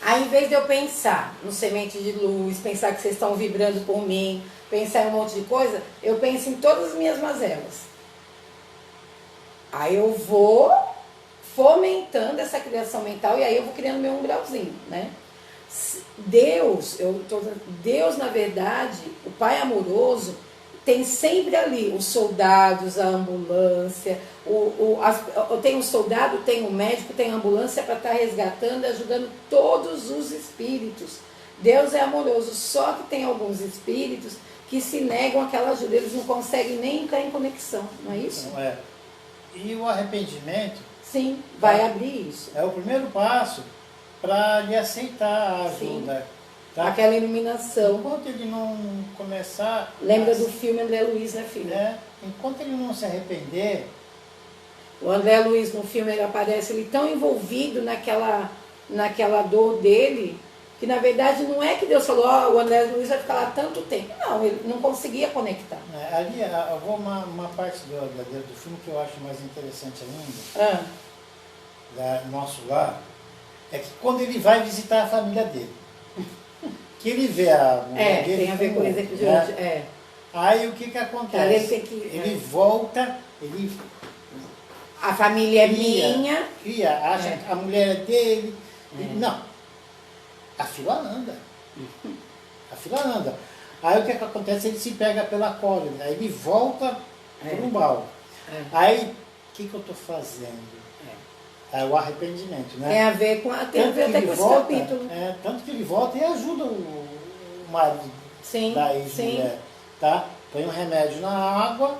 Aí, em vez de eu pensar no Semente de Luz, pensar que vocês estão vibrando por mim, pensar em um monte de coisa, eu penso em todas as minhas mazelas. Aí eu vou fomentando essa criação mental e aí eu vou criando meu umbralzinho, né? Deus, na verdade, o Pai amoroso, tem sempre ali os soldados, a ambulância, tem o soldado, tem o médico, tem a ambulância para estar resgatando e ajudando todos os espíritos. Deus é amoroso, só que tem alguns espíritos que se negam àquela ajuda, eles não conseguem nem entrar em conexão, não é isso? Não é. E o arrependimento... Sim, vai abrir isso. É o primeiro passo para lhe aceitar a ajuda. Sim. Tá? Aquela iluminação. Enquanto ele não começar... Lembra do filme André Luiz, né, filha? Enquanto ele não se arrepender... O André Luiz, no filme, ele aparece ele tão envolvido naquela dor dele, que na verdade não é que Deus falou, o André Luiz vai ficar lá tanto tempo. Não, ele não conseguia conectar. Ali, eu vou uma parte do filme que eu acho mais interessante ainda, do nosso lar, é que quando ele vai visitar a família dele, que ele vê a mulher dele... tem a ver com isso aqui de hoje. Aí o que acontece? Ele volta, a família é minha. Acha que a mulher é dele. Não. A fila anda. A fila anda. Aí o que acontece? Ele se pega pela cólera. Aí ele volta para o umbral. Aí, o que eu estou fazendo? É o arrependimento, né? Tem a ver com, tem a ver até com esse capítulo. Tanto que ele volta e ajuda o marido da ex-mulher, tá? Põe um remédio na água,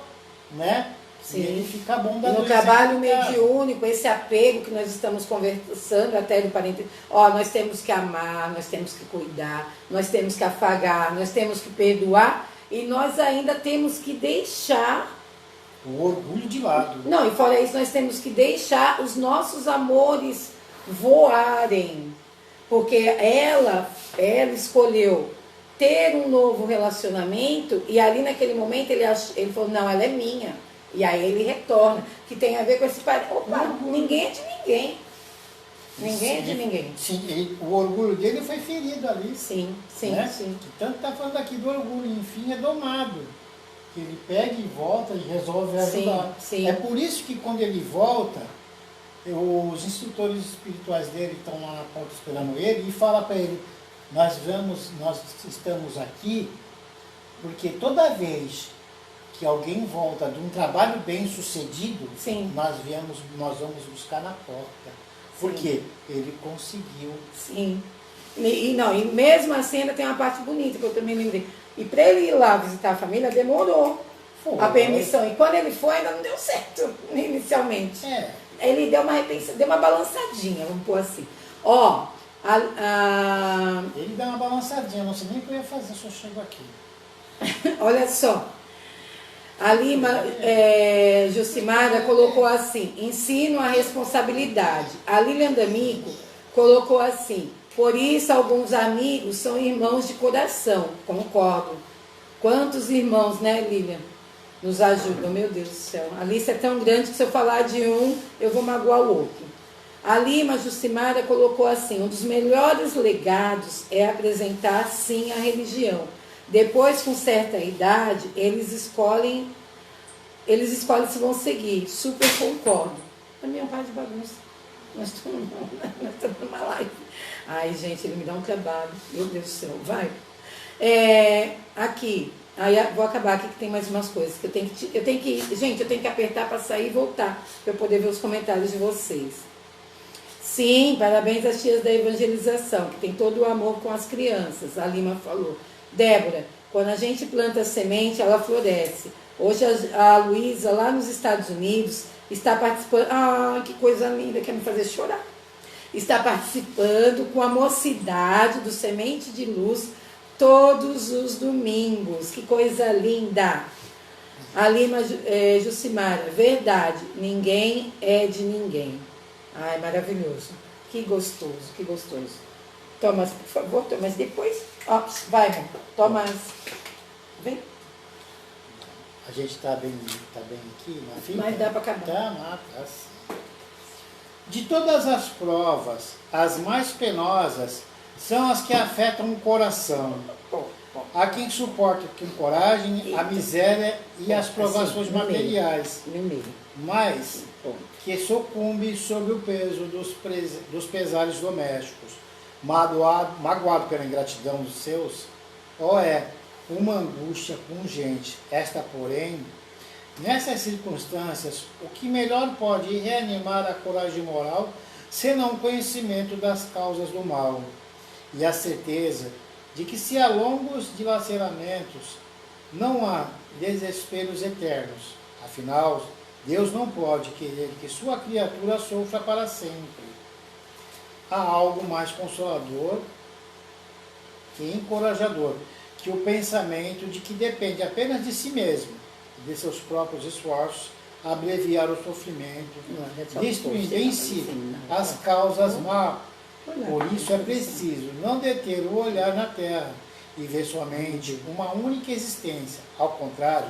né? Sim. E ele fica bom da no trabalho mediúnico, esse apego que nós estamos conversando até do parente, nós temos que amar, nós temos que cuidar, nós temos que afagar, nós temos que perdoar e nós ainda temos que deixar o orgulho de lado. Não, e fora isso, nós temos que deixar os nossos amores voarem, porque ela escolheu ter um novo relacionamento e ali naquele momento ele falou, não, ela é minha. E aí ele retorna, que tem a ver com esse pai. Opa, ninguém é de ninguém. Ninguém é de ninguém. Sim, o orgulho dele foi ferido ali. Sim, sim, né? sim. Tanto está falando aqui do orgulho, enfim, é domado. Que ele pega e volta e resolve ajudar. Sim, sim. É por isso que quando ele volta, os instrutores espirituais dele estão lá na porta esperando ele e falam para ele, nós estamos aqui porque toda vez que alguém volta de um trabalho bem sucedido, nós vamos buscar na porta. Porque ele conseguiu. Sim. E mesmo assim ainda tem uma parte bonita que eu também lembrei. E para ele ir lá visitar a família demorou a permissão. E quando ele foi ainda não deu certo inicialmente. Ele deu uma balançadinha, vamos pôr assim. Ele deu uma balançadinha, não sei nem o que eu ia fazer se eu chego aqui. Olha só. A Lima Jucimara colocou assim, ensino a responsabilidade. A Lilian D'Amico colocou assim, por isso alguns amigos são irmãos de coração. Concordo. Quantos irmãos, né, Lilian, nos ajudam? Meu Deus do céu. A lista é tão grande que se eu falar de um, eu vou magoar o outro. A Lima Jucimara colocou assim, um dos melhores legados é apresentar sim a religião. Depois, com certa idade, eles escolhem se vão seguir. Super concordo. Também é um par de bagunça. Nós estamos numa live. Ai, gente, ele me dá um trabalho. Meu Deus do céu. Vai. Aqui. Aí vou acabar aqui que tem mais umas coisas. Que eu tenho que apertar para sair e voltar. Para eu poder ver os comentários de vocês. Sim, parabéns às tias da evangelização, que tem todo o amor com as crianças. A Lima falou. Débora, quando a gente planta a semente, ela floresce. Hoje a Luísa, lá nos Estados Unidos, está participando. Ah, que coisa linda, quer me fazer chorar. Está participando com a mocidade do Semente de Luz todos os domingos. Que coisa linda. A Lima Jucimara, verdade, ninguém é de ninguém. Ai, maravilhoso. Que gostoso, que gostoso. Thomas, por favor, Thomas, depois. Vai, irmão. Thomas, vem. A gente está bem aqui na fita? Mas dá para acabar. Tá. De todas as provas, as mais penosas são as que afetam o coração. Há quem suporta com coragem a miséria e as provações materiais, mas que sucumbe sob o peso dos pesares domésticos. Magoado pela ingratidão dos seus, uma angústia pungente. Esta, porém, nessas circunstâncias, o que melhor pode reanimar a coragem moral, senão o conhecimento das causas do mal, e a certeza de que se há longos dilaceramentos, não há desesperos eternos. Afinal, Deus não pode querer que sua criatura sofra para sempre. Há algo mais consolador e encorajador que o pensamento de que depende apenas de si mesmo e de seus próprios esforços abreviar o sofrimento, destruindo em si as causas má. Por isso é preciso não deter o olhar na terra e ver somente uma única existência. Ao contrário,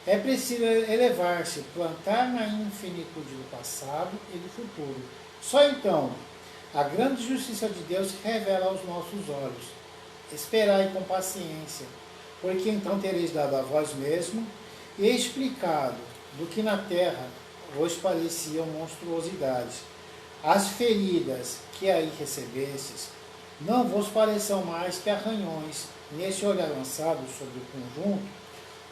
é preciso elevar-se, plantar na infinitude do passado e do futuro. Só então a grande justiça de Deus revela aos nossos olhos. Esperai com paciência, porque então tereis dado a vós mesmo e explicado do que na terra vos pareciam monstruosidades. As feridas que aí recebestes não vos pareçam mais que arranhões. Nesse olhar lançado sobre o conjunto,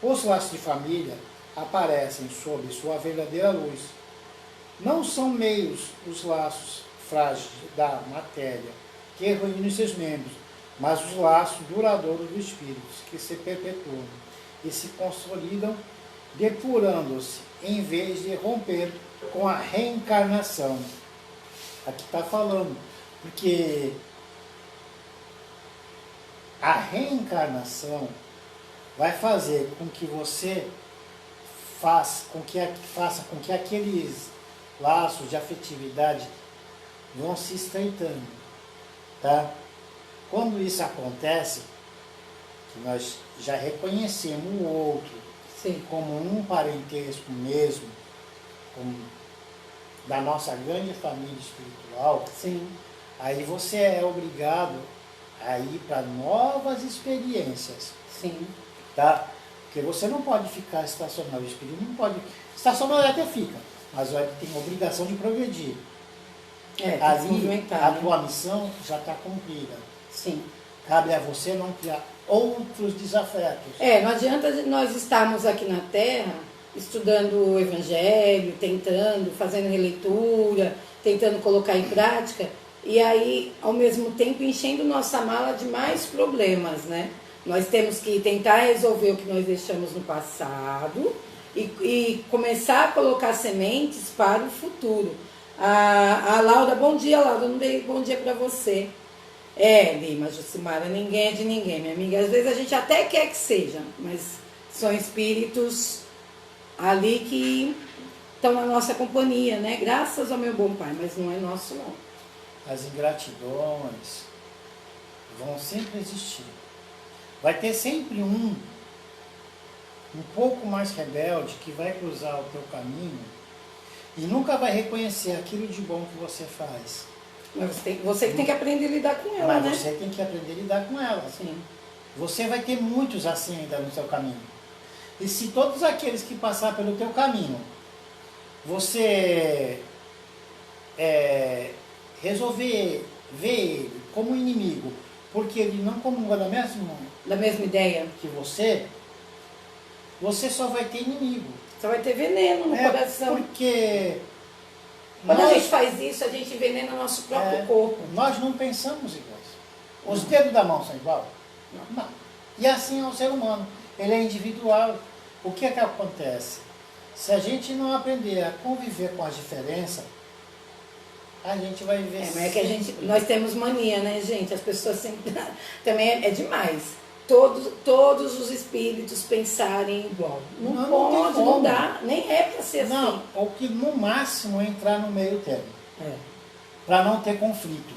os laços de família aparecem sob sua verdadeira luz. Não são meios os laços frágeis da matéria que reúnem seus membros, mas os laços duradouros do Espírito, que se perpetuam e se consolidam, depurando-se, em vez de romper com a reencarnação. Aqui está falando, porque a reencarnação vai fazer com que você faça com que aqueles laços de afetividade vão se estreitando, tá? Quando isso acontece, que nós já reconhecemos o outro, sim, como um parentesco mesmo, como da nossa grande família espiritual, sim, aí você é obrigado a ir para novas experiências, sim, tá? Porque você não pode ficar estacionado, o espírito não pode. Estacionado até fica, mas tem a obrigação de progredir. Ali, a tua missão já está cumprida. Sim. Cabe a você não criar outros desafetos. Não adianta nós estarmos aqui na Terra estudando o Evangelho, tentando, fazendo releitura, tentando colocar em prática, e aí, ao mesmo tempo, enchendo nossa mala de mais problemas, né? Nós temos que tentar resolver o que nós deixamos no passado e começar a colocar sementes para o futuro. A Laura, bom dia, Laura, não dei bom dia para você. Lima, Jucimara, ninguém é de ninguém, minha amiga. Às vezes a gente até quer que seja, mas são espíritos ali que estão na nossa companhia, né? Graças ao meu bom Pai, mas não é nosso, não. As ingratidões vão sempre existir. Vai ter sempre um pouco mais rebelde que vai cruzar o teu caminho e nunca vai reconhecer aquilo de bom que você faz. Mas você que tem que aprender a lidar com ela, né? Mas você tem que aprender a lidar com ela. Sim. Você vai ter muitos assim ainda no seu caminho. E se todos aqueles que passar pelo teu caminho, você resolver ver ele como inimigo, porque ele não comunga da mesma ideia que você só vai ter inimigo. Você vai ter veneno no coração. Porque quando a gente faz isso, a gente envenena o nosso próprio corpo. Nós não pensamos iguais. Os dedos da mão são iguais? Não. E assim é o ser humano. Ele é individual. O que é que acontece? Se a gente não aprender a conviver com as diferenças, a gente vai viver mas é que nós temos mania, né, gente? As pessoas sempre... Também é demais. Todos os espíritos pensarem igual. Não dá, nem é para ser assim. Não, o que no máximo é entrar no meio termo. Para não ter conflito.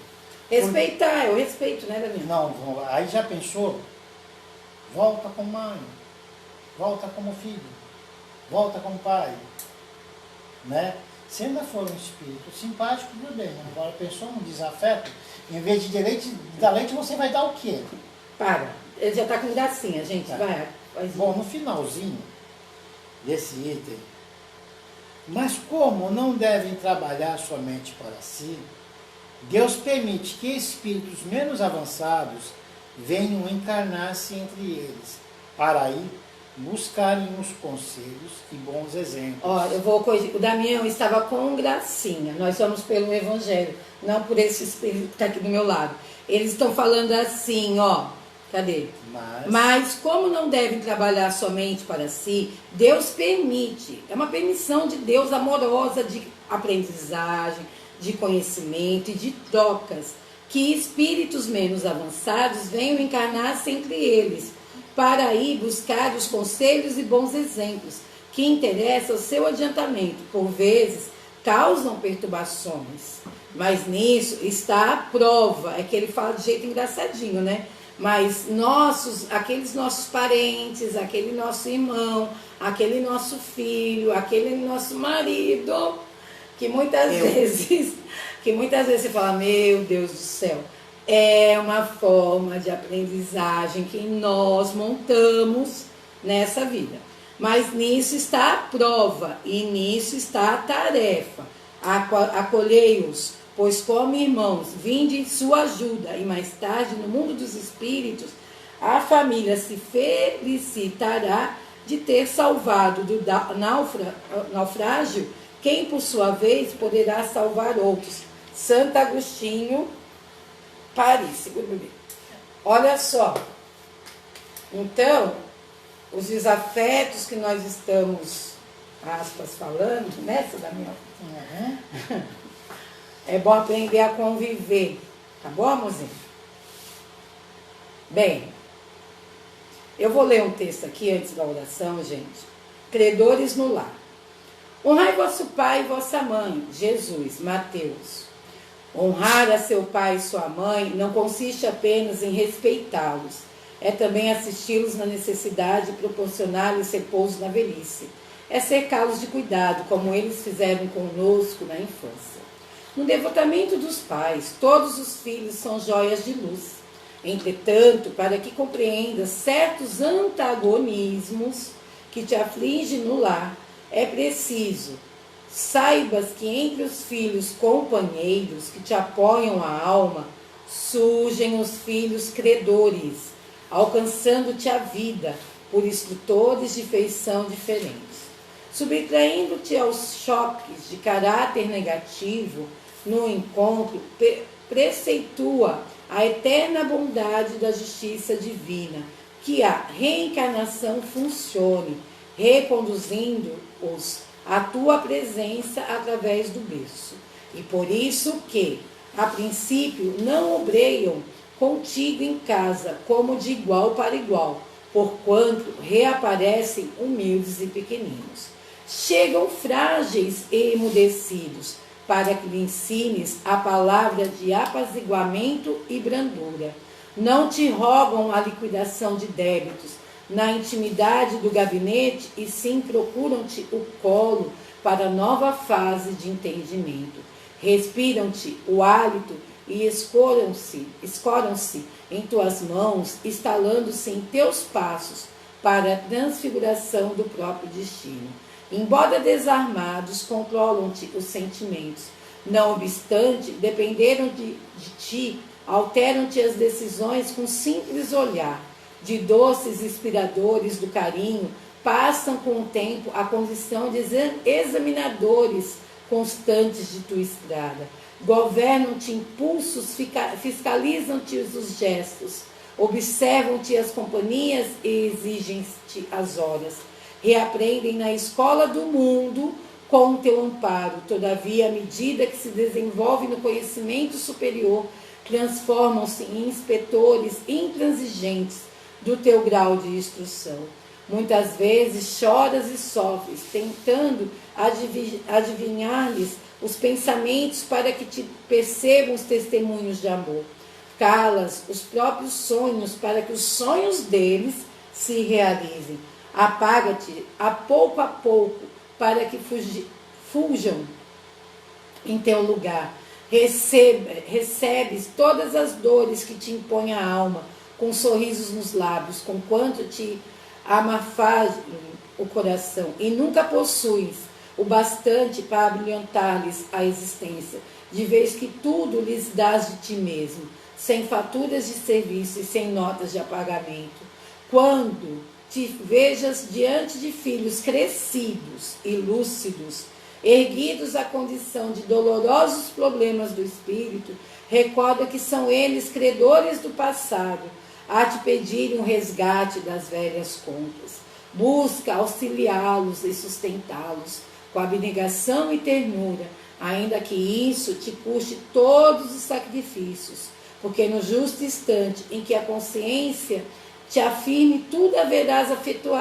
Respeitar, eu respeito, né, Daniel? Não, aí já pensou? Volta com mãe, volta como filho, volta como pai, né? Se ainda for um espírito simpático, tudo bem. Agora pensou no desafeto, em vez de dar leite, você vai dar o quê? Ele já está com gracinha, gente. Vai. Bom, no finalzinho desse item, mas como não devem trabalhar somente para si, Deus permite que espíritos menos avançados venham encarnar-se entre eles, para aí buscarem os conselhos e bons exemplos. Eu vou corrigir. O Damião estava com gracinha. Nós vamos pelo Evangelho, não por esse espírito que está aqui do meu lado. Eles estão falando assim, cadê? Mas como não devem trabalhar somente para si, Deus permite, é uma permissão de Deus amorosa de aprendizagem, de conhecimento e de trocas, que espíritos menos avançados venham encarnar-se entre eles, para aí buscar os conselhos e bons exemplos, que interessam ao seu adiantamento, por vezes causam perturbações. Mas nisso está a prova, é que ele fala de jeito engraçadinho, né? Mas aqueles nossos parentes, aquele nosso irmão, aquele nosso filho, aquele nosso marido, que muitas vezes você fala, meu Deus do céu, é uma forma de aprendizagem que nós montamos nessa vida. Mas nisso está a prova e nisso está a tarefa. Acolhei-os, pois como irmãos, vinde em sua ajuda, e mais tarde, no mundo dos espíritos, a família se felicitará de ter salvado do naufrágio quem por sua vez poderá salvar outros? Santo Agostinho, Paris, segura bem. Olha só, então, os desafetos que nós estamos, aspas, falando, nessa da minha... É bom aprender a conviver, tá bom, amorzinho? Bem, eu vou ler um texto aqui antes da oração, gente. Credores no lar. Honrai vosso pai e vossa mãe, Jesus, Mateus. Honrar a seu pai e sua mãe não consiste apenas em respeitá-los, é também assisti-los na necessidade e proporcionar-lhes repouso na velhice. É cercá-los de cuidado, como eles fizeram conosco na infância. No devotamento dos pais, todos os filhos são joias de luz. Entretanto, para que compreendas certos antagonismos que te afligem no lar, é preciso saibas que entre os filhos companheiros que te apoiam a alma, surgem os filhos credores, alcançando-te a vida por instrutores de feição diferentes. Subtraindo-te aos choques de caráter negativo, no encontro, preceitua a eterna bondade da justiça divina, que a reencarnação funcione, reconduzindo-os à tua presença através do berço. E por isso que, a princípio, não obreiam contigo em casa, como de igual para igual, porquanto reaparecem humildes e pequeninos. Chegam frágeis e emudecidos, para que lhe ensines a palavra de apaziguamento e brandura. Não te rogam a liquidação de débitos na intimidade do gabinete, e sim procuram-te o colo para nova fase de entendimento. Respiram-te o hálito e escoram-se em tuas mãos, instalando-se em teus passos para a transfiguração do próprio destino. Embora desarmados, controlam-te os sentimentos. Não obstante, dependeram de ti, alteram-te as decisões com simples olhar. De doces inspiradores do carinho, passam com o tempo a condição de examinadores constantes de tua estrada. Governam-te impulsos, fiscalizam-te os gestos, observam-te as companhias e exigem-te as horas. Reaprendem na escola do mundo com o teu amparo. Todavia, à medida que se desenvolve no conhecimento superior, transformam-se em inspetores intransigentes do teu grau de instrução. Muitas vezes choras e sofres, tentando adivinhar-lhes os pensamentos para que te percebam os testemunhos de amor. Calas os próprios sonhos para que os sonhos deles se realizem. Apaga-te a pouco para que fujam em teu lugar. Recebes todas as dores que te impõe a alma, com sorrisos nos lábios, conquanto te amafagem o coração, e nunca possuis o bastante para brilhantar-lhes a existência, de vez que tudo lhes dás de ti mesmo, sem faturas de serviço e sem notas de apagamento. Quando te vejas diante de filhos crescidos e lúcidos, erguidos à condição de dolorosos problemas do espírito, recorda que são eles credores do passado, a te pedirem um resgate das velhas contas. Busca auxiliá-los e sustentá-los com abnegação e ternura, ainda que isso te custe todos os sacrifícios, porque no justo instante em que a consciência te afirme, tudo haverás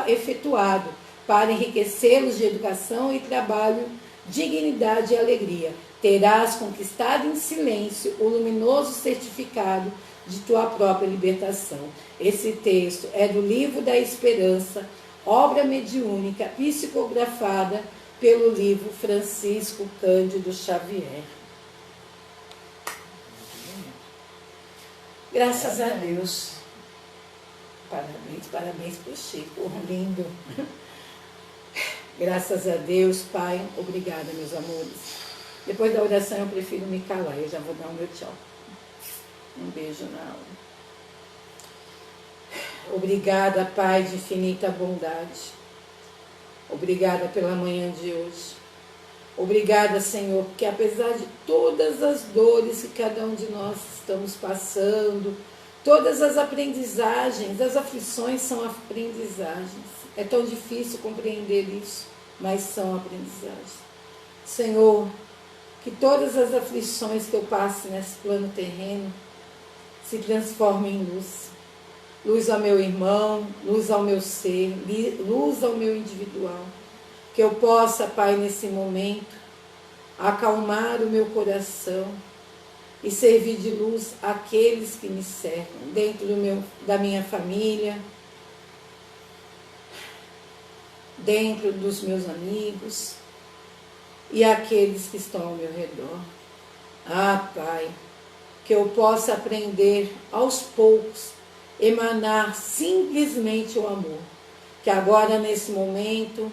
efetuado para enriquecê-los de educação e trabalho, dignidade e alegria. Terás conquistado em silêncio o luminoso certificado de tua própria libertação. Esse texto é do Livro da Esperança, obra mediúnica psicografada pelo livro Francisco Cândido Xavier. Graças a Deus. Parabéns para o Chico, lindo. Graças a Deus, Pai. Obrigada, meus amores. Depois da oração eu prefiro me calar, eu já vou dar o meu tchau. Um beijo na alma. Obrigada, Pai de infinita bondade. Obrigada pela manhã de hoje. Obrigada, Senhor, porque apesar de todas as dores que cada um de nós estamos passando, todas as aprendizagens, as aflições são aprendizagens. É tão difícil compreender isso, mas são aprendizagens. Senhor, que todas as aflições que eu passe nesse plano terreno se transformem em luz. Luz ao meu irmão, luz ao meu ser, luz ao meu individual. Que eu possa, Pai, nesse momento, acalmar o meu coração e servir de luz àqueles que me cercam, dentro da minha família, dentro dos meus amigos e aqueles que estão ao meu redor. Ah, Pai, que eu possa aprender aos poucos, emanar simplesmente o amor. Que agora, nesse momento,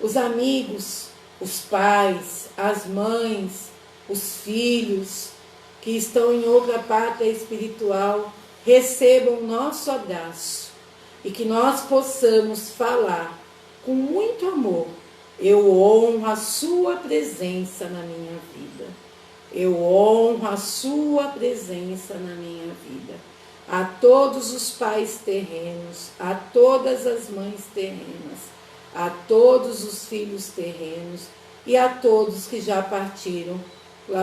os amigos, os pais, as mães, os filhos que estão em outra pátria espiritual recebam o nosso abraço e que nós possamos falar com muito amor: eu honro a sua presença na minha vida. Eu honro a sua presença na minha vida. A todos os pais terrenos, a todas as mães terrenas, a todos os filhos terrenos e a todos que já partiram para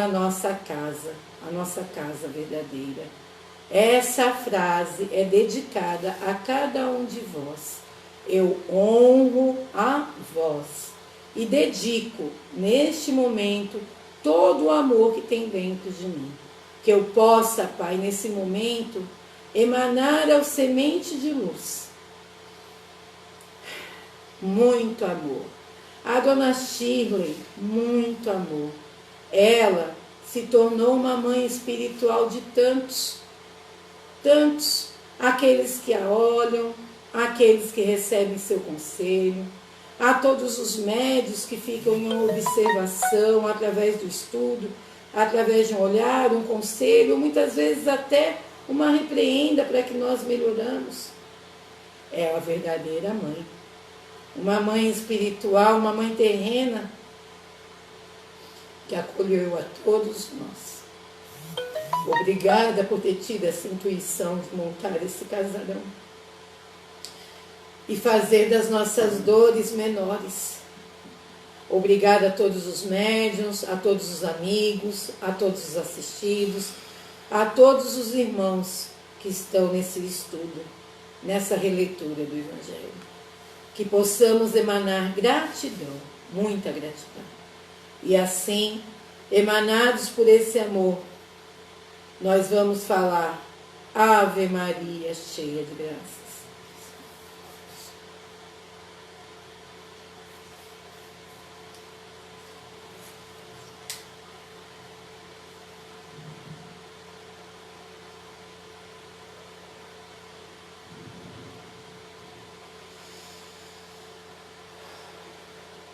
a nossa casa verdadeira. Essa frase é dedicada a cada um de vós. Eu honro a vós e dedico neste momento todo o amor que tem dentro de mim. Que eu possa, Pai, nesse momento, emanar ao semente de luz muito amor. A dona Shirley, muito amor. Ela se tornou uma mãe espiritual de tantos, aqueles que a olham, aqueles que recebem seu conselho, a todos os médios que ficam em observação através do estudo, através de um olhar, um conselho, muitas vezes até uma repreenda para que nós melhoramos. É a verdadeira mãe. Uma mãe espiritual, uma mãe terrena, que acolheu a todos nós. Obrigada por ter tido essa intuição de montar esse casarão e fazer das nossas dores menores. Obrigada a todos os médiuns, a todos os amigos, a todos os assistidos, a todos os irmãos que estão nesse estudo, nessa releitura do Evangelho. Que possamos emanar gratidão, muita gratidão. E assim, emanados por esse amor, nós vamos falar: Ave Maria, cheia de graças.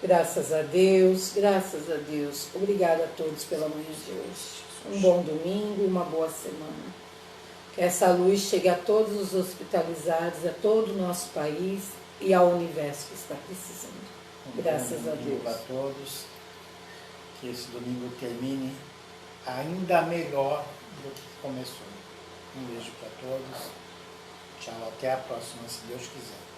Graças a Deus, graças a Deus. Obrigada a todos pela manhã de hoje. Um bom domingo e uma boa semana. Que essa luz chegue a todos os hospitalizados, a todo o nosso país e ao universo que está precisando. Graças a Deus. Para todos. Que esse domingo termine ainda melhor do que começou. Um beijo para todos. Tchau, até a próxima, se Deus quiser.